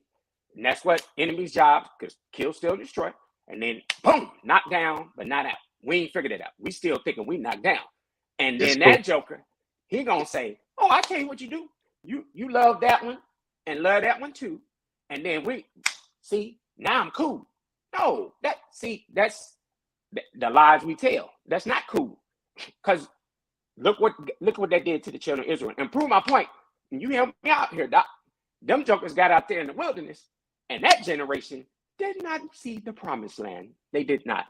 and that's what enemy's job, because kill, steal, destroy, and then boom, knocked down but not out. We ain't figured it out. We still thinking we knocked down, and then that joker, he gonna say, "Oh, I tell you what you do. You love that one and love that one too, and then we see now I'm cool." No, that's the lies we tell. That's not cool, because look what that did to the children of Israel. And prove my point. You help me out here, Doc. Them jokers got out there in the wilderness, and that generation did not see the promised land. They did not.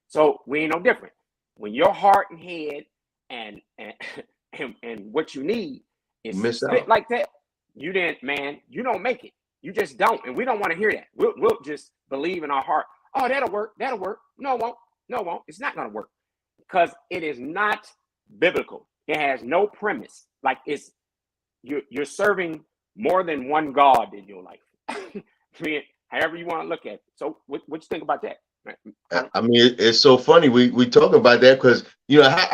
So we ain't no different. When your heart and head and what you need is split like that, you don't make it. You just don't, and we don't want to hear that. We'll just believe in our heart. Oh, that'll work. That'll work. No, it won't. No, it won't. It's not going to work, because it is not biblical. It has no premise. Like you're serving more than one God in your life. I mean, however you want to look at it. So what you think about that? I mean, it's so funny we talk about that, because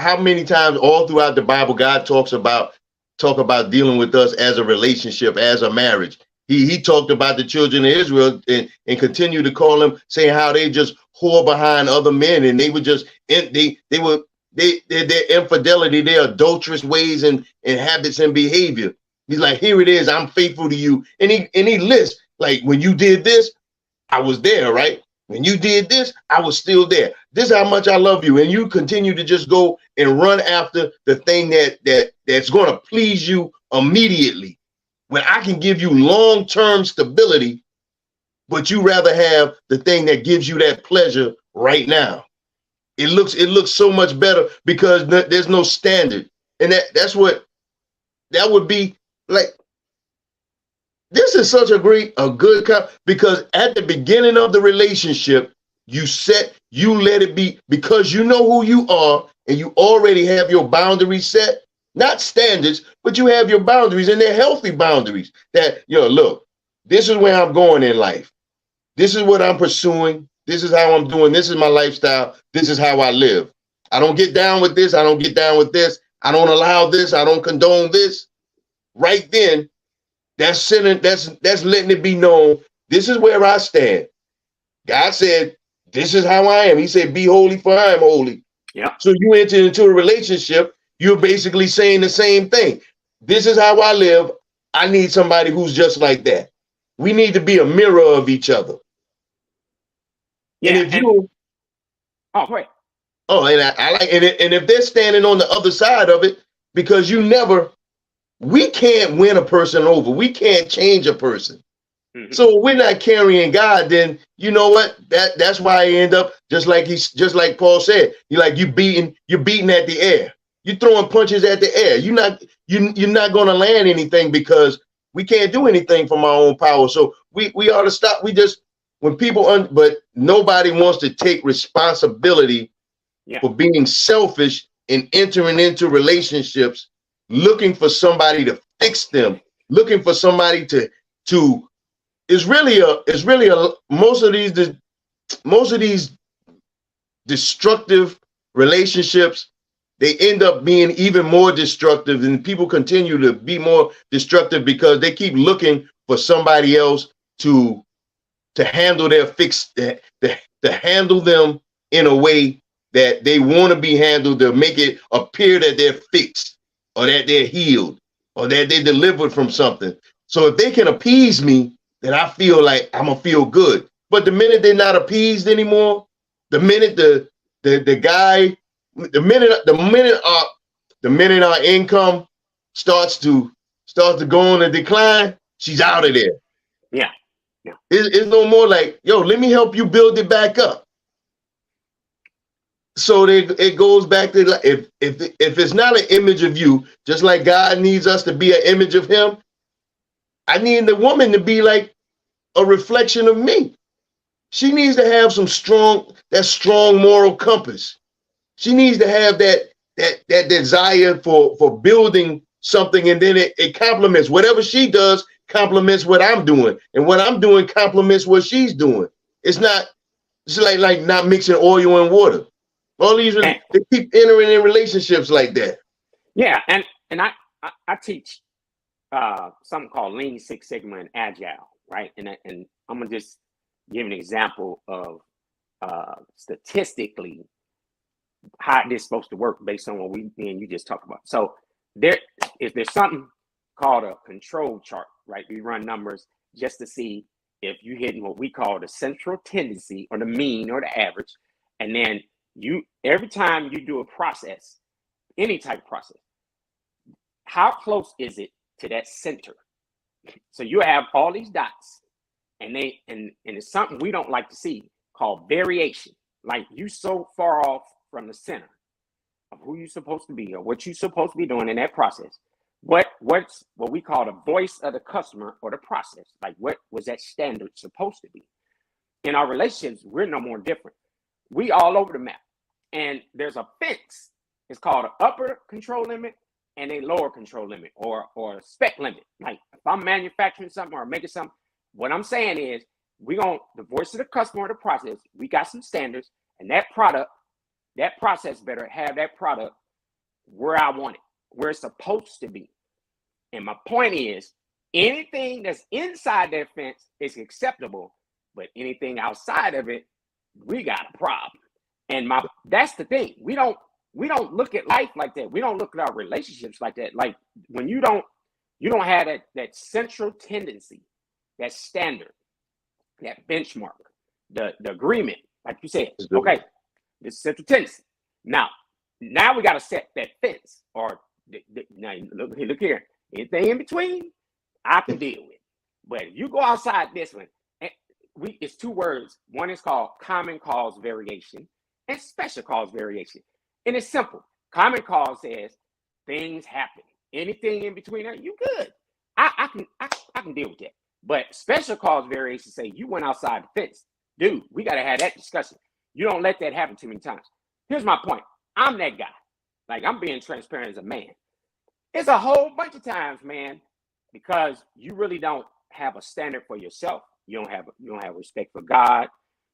how many times all throughout the Bible God talk about dealing with us as a relationship, as a marriage. He talked about the children of Israel and continue to call them, saying how they just whore behind other men, and they would just their infidelity, their adulterous ways and habits and behavior. He's like, here it is, I'm faithful to you, and he lists, like, when you did this, I was there, right? When you did this, I was still there. This is how much I love you, and you continue to just go and run after the thing that's going to please you immediately, when I can give you long-term stability, but you rather have the thing that gives you that pleasure right now. It looks so much better because there's no standard, and that would be like. This is such a good because at the beginning of the relationship, you let it be, because you know who you are and you already have your boundaries set, not standards, but you have your boundaries, and they're healthy boundaries that, look, this is where I'm going in life. This is what I'm pursuing. This is how I'm doing. This is my lifestyle. This is how I live. I don't get down with this. I don't get down with this. I don't allow this. I don't condone this. Right then, that's sinning. That's letting it be known. This is where I stand. God said, this is how I am. He said, be holy, for I am holy. Yeah. So you enter into a relationship, you're basically saying the same thing. This is how I live. I need somebody who's just like that. We need to be a mirror of each other. Yeah. And if you great. Oh, and I like it. And if they're standing on the other side of it, because we can't win a person over. We can't change a person. Mm-hmm. So we're not carrying God, then you know what? That's why I end up just like Paul said. You're beating at the air. You're throwing punches at the air. You're not going to land anything, because we can't do anything from our own power. So we ought to stop. But nobody wants to take responsibility for being selfish and entering into relationships, looking for somebody to fix them, looking for somebody to it's really most of these destructive relationships, they end up being even more destructive, and people continue to be more destructive because they keep looking for somebody else to handle their to handle them in a way that they want to be handled, to make it appear that they're fixed, or that they're healed, or that they delivered from something. So if they can appease me, then I feel like I'm gonna feel good. But the minute they're not appeased anymore, the minute the minute our income starts to go on a decline, she's out of there. Yeah. It's no more like, yo, let me help you build it back up. So it goes back to, like, if it's not an image of you, just like God needs us to be an image of Him, I need the woman to be like a reflection of me. She needs to have that strong moral compass. She needs to have that desire for building something, and then it complements whatever she does, complements what I'm doing, and what I'm doing complements what she's doing. It's like not mixing oil and water. All these, And, they keep entering in relationships like that. yeah, and I teach something called Lean Six Sigma and Agile, right? And I'm gonna just give an example of statistically how this is supposed to work based on what me and you just talked about. So there's something called a control chart, right? We run numbers just to see if you're hitting what we call the central tendency or the mean or the average. And then every time you do a process, any type of process, how close is it to that center? So you have all these dots, and it's something we don't like to see called variation. Like you so far off from the center of who you're supposed to be or what you're supposed to be doing in that process. What's what we call the voice of the customer or the process? Like what was that standard supposed to be? In our relationships, we're no more different. We all over the map, and there's a fence. It's called an upper control limit and a lower control limit or a spec limit. Like if I'm manufacturing something or making something, what I'm saying is the voice of the customer or the process, we got some standards, and that process better have that product where I want it, where it's supposed to be. And my point is, anything that's inside that fence is acceptable, but anything outside of it, we got a problem. And that's the thing. We don't look at life like that. We don't look at our relationships like that. Like when you don't have that central tendency, that standard, that benchmark, the agreement, like you said, okay, this central tendency. Now we got to set that fence, or now look here. Anything in between, I can deal with. But if you go outside this one, it's two words. One is called common cause variation and special cause variation. And it's simple. Common cause says things happen. Anything in between that, you good. I can deal with that. But special cause variation say you went outside the fence. Dude, we got to have that discussion. You don't let that happen too many times. Here's my point. I'm that guy. Like I'm being transparent as a man. It's a whole bunch of times, man, because you really don't have a standard for yourself. You don't have respect for God.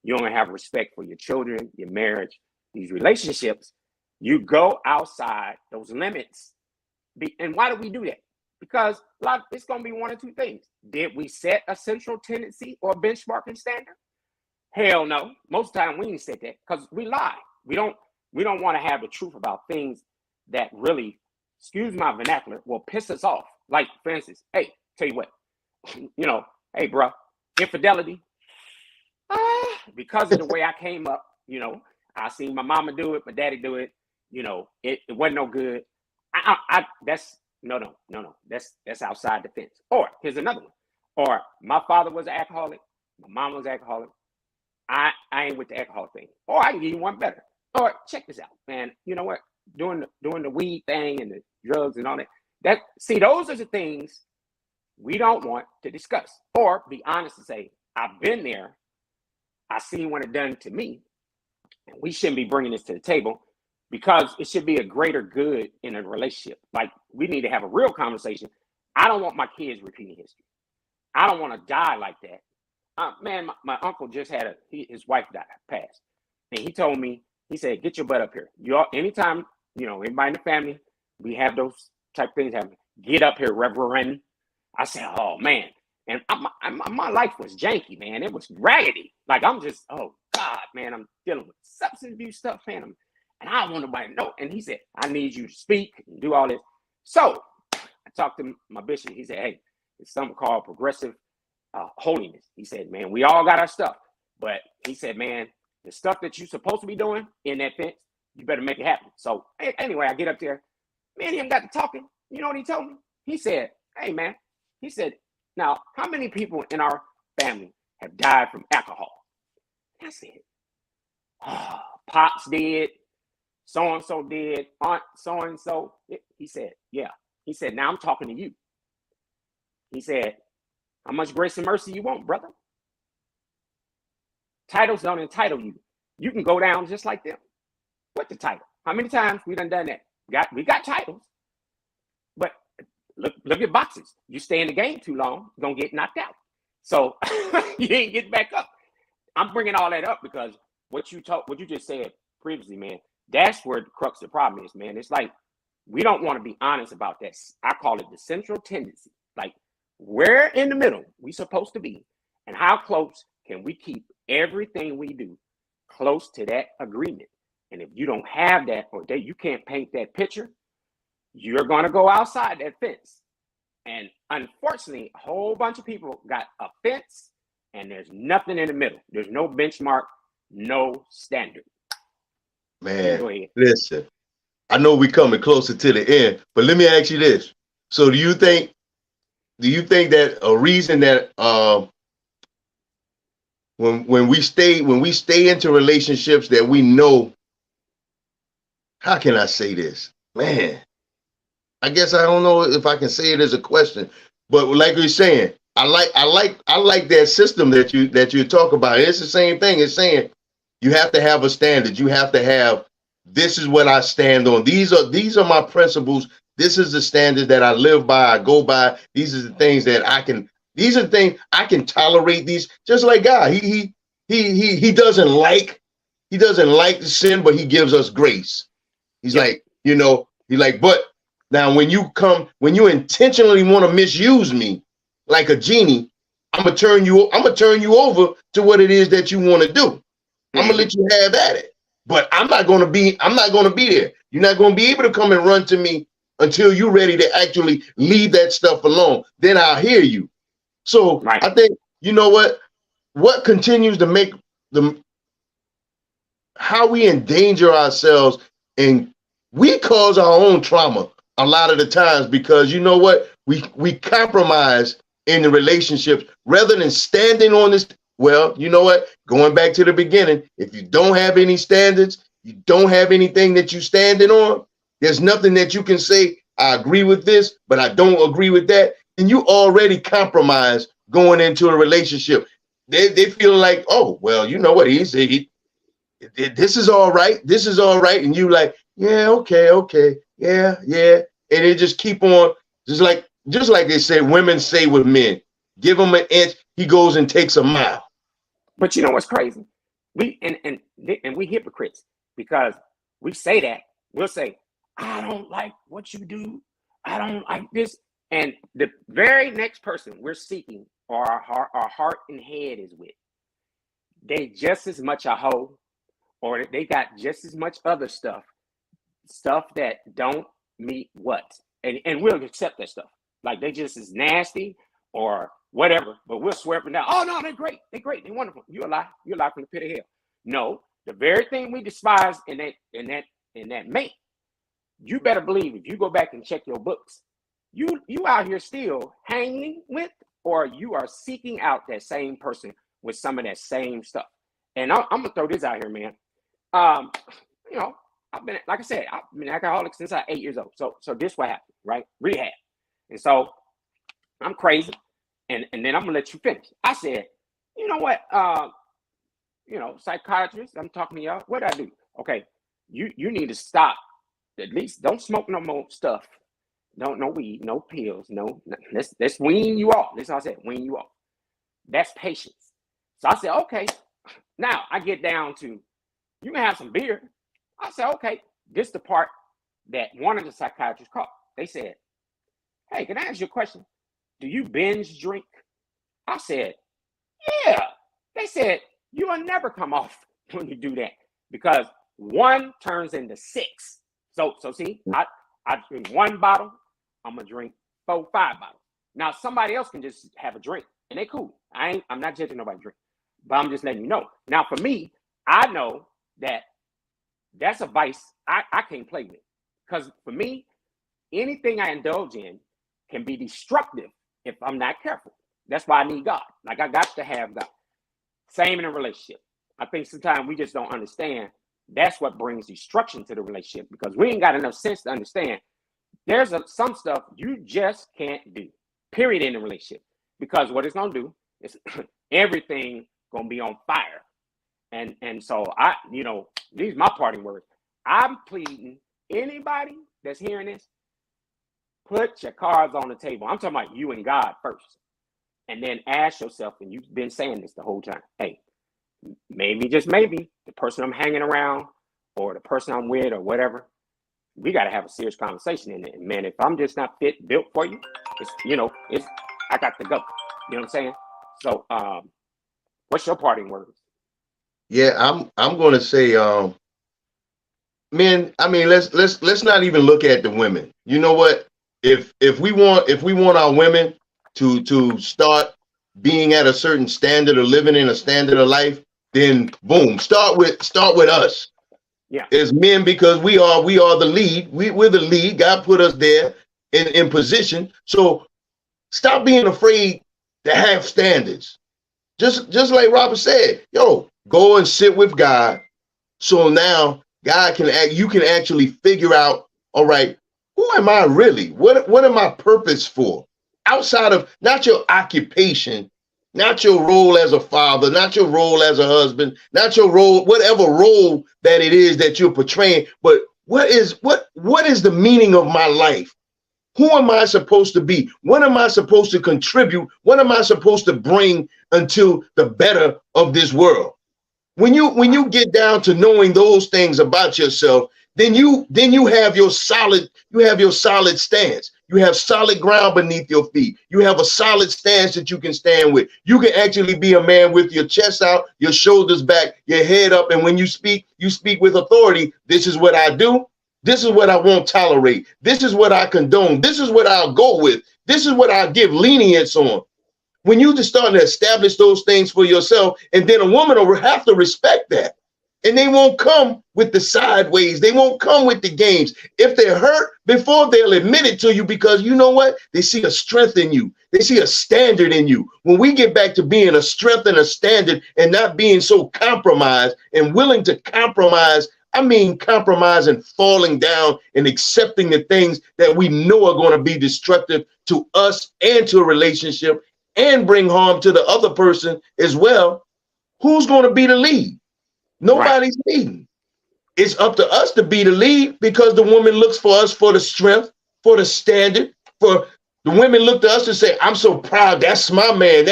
You don't have respect for your children, your marriage, these relationships. You go outside those limits. And why do we do that? Because it's going to be one or two things. Did we set a central tendency or benchmarking standard? Hell no. Most of the time we didn't set that because we lie. We don't want to have the truth about things that really, excuse my vernacular, will piss us off. Like, for instance, hey, tell you what, hey, bro, infidelity, because of the way I came up, I seen my mama do it, my daddy do it, it wasn't no good. That's no. That's outside the fence. Or here's another one. Or my father was an alcoholic, my mom was an alcoholic. I ain't with the alcohol thing. Or I can give you one better. Or check this out, man. You know what? Doing the weed thing and the drugs and all that. Those are the things we don't want to discuss. Or be honest and say, I've been there. I seen what it done to me. And we shouldn't be bringing this to the table because it should be a greater good in a relationship. Like we need to have a real conversation. I don't want my kids repeating history. I don't want to die like that. Man, my uncle just had his wife passed. And he told me, he said, get your butt up here. Anytime, anybody in the family, we have those type things happen. Get up here, Reverend. I said, oh, man. And my life was janky, man. It was raggedy. Like, I'm just, oh, God, man, I'm dealing with substance abuse stuff, man. And I don't want nobody to know. And he said, I need you to speak and do all this. So I talked to my bishop. He said, hey, it's something called progressive holiness. He said, man, we all got our stuff. But he said, man, the stuff that you're supposed to be doing in that fence, you better make it happen. So anyway, I get up there. Man, him got to talking. You know what he told me? He said, hey, man. He said, now, how many people in our family have died from alcohol? I said, Pops did. so and so did, aunt so and so. He said, yeah. He said, now I'm talking to you. He said, how much grace and mercy you want, brother? Titles don't entitle you. You can go down just like them. What the title? How many times we done that? We got titles, but look at boxes. You stay in the game too long, you're gonna get knocked out. So you ain't getting back up. I'm bringing all that up because what you just said previously, man, that's where the crux of the problem is, man. It's like we don't want to be honest about that. I call it the central tendency. Like, where in the middle we supposed to be, and how close can we keep everything we do close to that agreement? And if you don't have that, or that you can't paint that picture, you're going to go outside that fence. And unfortunately, a whole bunch of people got a fence and there's nothing in the middle. There's no benchmark, no standard. Man, listen, I know we're coming closer to the end, but let me ask you this. So do you think that a reason that when we stay into relationships that we know, how can I say this? Man, I guess I don't know if I can say it as a question, but like you're saying, I like that system that you talk about. It's the same thing. It's saying you have to have a standard. You have to have, this is what I stand on. These are my principles. This is the standard that I live by. I go by. These are the things that I can. These are the things I can tolerate. These, just like God. He doesn't like the sin, but he gives us grace. He's like, but now when you intentionally want to misuse me like a genie, I'm gonna turn you over to what it is that you want to do. I'm gonna let you have at it. But I'm not gonna be there. You're not gonna be able to come and run to me until you're ready to actually leave that stuff alone. Then I'll hear you. So right. I think, you know what continues to make how we endanger ourselves, and we cause our own trauma a lot of the times, because you know what, we compromise in the relationships rather than standing on this. Well, you know what, going back to the beginning, if you don't have any standards, you don't have anything that you standing on, there's nothing that you can say, I agree with this, but I don't agree with that, and you already compromise going into a relationship. They feel like, oh, well, you know what, this is all right. This is all right. And you like, yeah, okay. Yeah. And it just keep on, just like they say, women say with men, give him an inch, he goes and takes a mile. But you know what's crazy? We hypocrites, because we say that. We'll say, I don't like what you do. I don't like this. And the very next person we're seeking, or our heart and head is with, they just as much a hoe, or they got just as much other stuff that don't meet what. And we'll accept that stuff. Like they just as nasty or whatever, but we'll swear up and down, oh no, they're great, they're wonderful. You're a lie from the pit of hell. No, the very thing we despise in that mate, you better believe if you go back and check your books, you out here still hanging with, or you are seeking out that same person with some of that same stuff. And I'm gonna throw this out here, man. I've been, like I said, I've been an alcoholic since I was 8 years old. So this what happened, right? Rehab. And so I'm crazy. And then I'm gonna let you finish. I said, you know what? Psychiatrist, I'm talking to y'all. What I do? Okay, you need to stop. At least don't smoke no more stuff. No weed, no pills, no. Let's wean you off. That's how I said, wean you off. That's patience. So I said, okay. Now I get down to, you can have some beer. I said, okay. This is the part that one of the psychiatrists called. They said, hey, can I ask you a question? Do you binge drink? I said, yeah. They said, you will never come off when you do that, because one turns into six. So see, I drink one bottle, I'm gonna drink 4, 5 bottles. Now somebody else can just have a drink and they cool. I'm not judging nobody drink, but I'm just letting you know. Now for me, I know that that's a vice I can't play with, because for me, anything I indulge in can be destructive if I'm not careful. That's why I need God. Like I got to have God. Same in a relationship. I think sometimes we just don't understand that's what brings destruction to the relationship, because we ain't got enough sense to understand there's some stuff you just can't do, period, in the relationship, because what it's gonna do is everything gonna be on fire. And so these are my parting words. I'm pleading, anybody that's hearing this, put your cards on the table. I'm talking about you and God first. And then ask yourself, and you've been saying this the whole time, hey, maybe, just maybe, the person I'm hanging around or the person I'm with or whatever, we got to have a serious conversation in it. And man, if I'm just not built for you, I got to go. You know what I'm saying? So, what's your parting words? Yeah, I'm going to say, men. I mean, let's not even look at the women. You know what? If we want our women to start being at a certain standard or living in a standard of life, then boom, start with us. Yeah. As men, because we are the lead. We're the lead. God put us there in position. So stop being afraid to have standards. Just like Robert said, go and sit with God. So now God you can actually figure out, all right, who am I really? What am I purpose for? Outside of not your occupation, not your role as a father, not your role as a husband, not your role, whatever role that it is that you're portraying, but what is the meaning of my life? Who am I supposed to be? What am I supposed to contribute? What am I supposed to bring unto the better of this world? When you get down to knowing those things about yourself, then you have your solid stance. You have solid ground beneath your feet. You have a solid stance that you can stand with. You can actually be a man with your chest out, your shoulders back, your head up, and when you speak with authority. This is what I do. This is what I won't tolerate. This is what I condone. This is what I'll go with. This is what I'll give lenience on. When you just start to establish those things for yourself, and then a woman will have to respect that. And they won't come with the sideways. They won't come with the games. If they're hurt before, they'll admit it to you, because you know what? They see a strength in you. They see a standard in you. When we get back to being a strength and a standard and not being so compromised and willing to compromise, I mean, compromise and falling down and accepting the things that we know are going to be destructive to us and to a relationship and bring harm to the other person as well. Who's going to be the lead? Nobody's leading. It's up to us to be the lead, because the woman looks for us for the strength, for the standard. For the women look to us and say, I'm so proud. That's my man.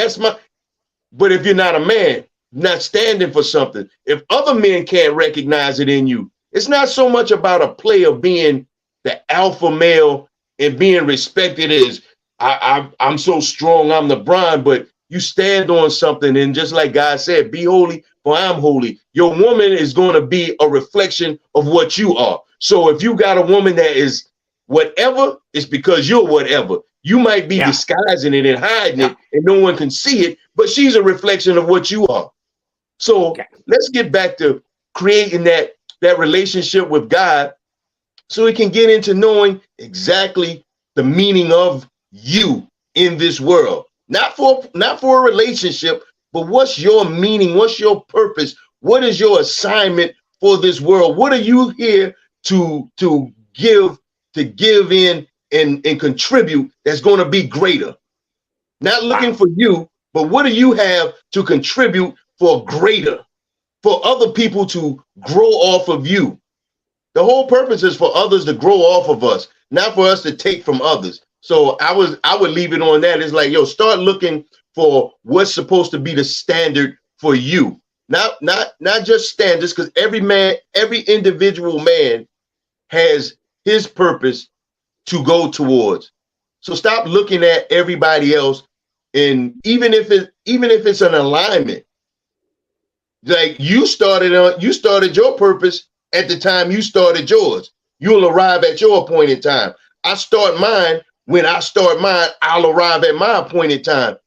But if you're not a man, not standing for something, if other men can't recognize it in you, it's not so much about a play of being the alpha male and being respected as I'm so strong, I'm the Bron, but you stand on something. And just like God said, be holy, for I'm holy. Your woman is going to be a reflection of what you are. So if you got a woman that is whatever, it's because you're whatever. You might be disguising it and hiding it, and no one can see it, but she's a reflection of what you are. So let's get back to creating that relationship with God, so we can get into knowing exactly the meaning of you in this world. Not for a relationship, but what's your meaning? What's your purpose? What is your assignment for this world? What are you here to give in and contribute that's going to be greater? Not looking for you, but what do you have to contribute for greater, for other people to grow off of you? The whole purpose is for others to grow off of us, not for us to take from others. So I would leave it on that. It's like, start looking for what's supposed to be the standard for you. Not just standards, because every individual man has his purpose to go towards. So stop looking at everybody else, and even if it's an alignment, like you started your purpose at the time you started yours. You'll arrive at your appointed time. I start mine. When I start mine, I'll arrive at my appointed time.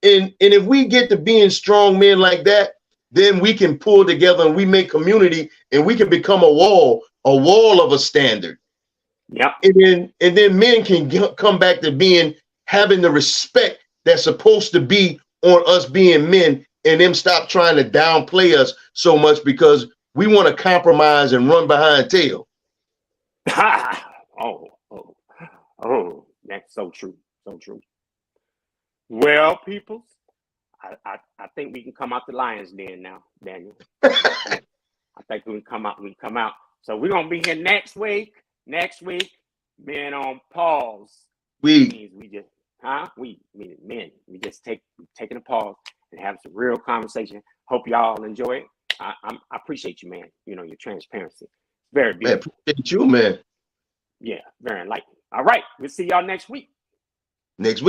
And if we get to being strong men like that, then we can pull together and we make community, and we can become a wall of a standard. Yeah. And then men can come back to having the respect that's supposed to be on us being men, and them stop trying to downplay us so much, because We want to compromise and run behind tail. oh, oh, oh, that's so true. So true. Well, peoples, I think we can come out the lion's den now, Daniel. I think we can come out. We can come out. So we're gonna be here next week. Next week, being on pause. We just, we meaning men. We just taking a pause and having some real conversation. Hope y'all enjoy it. I appreciate you, man. You know, your transparency. Very beautiful. Man, appreciate you, man. Yeah, very enlightening. All right, we'll see y'all next week. Next week.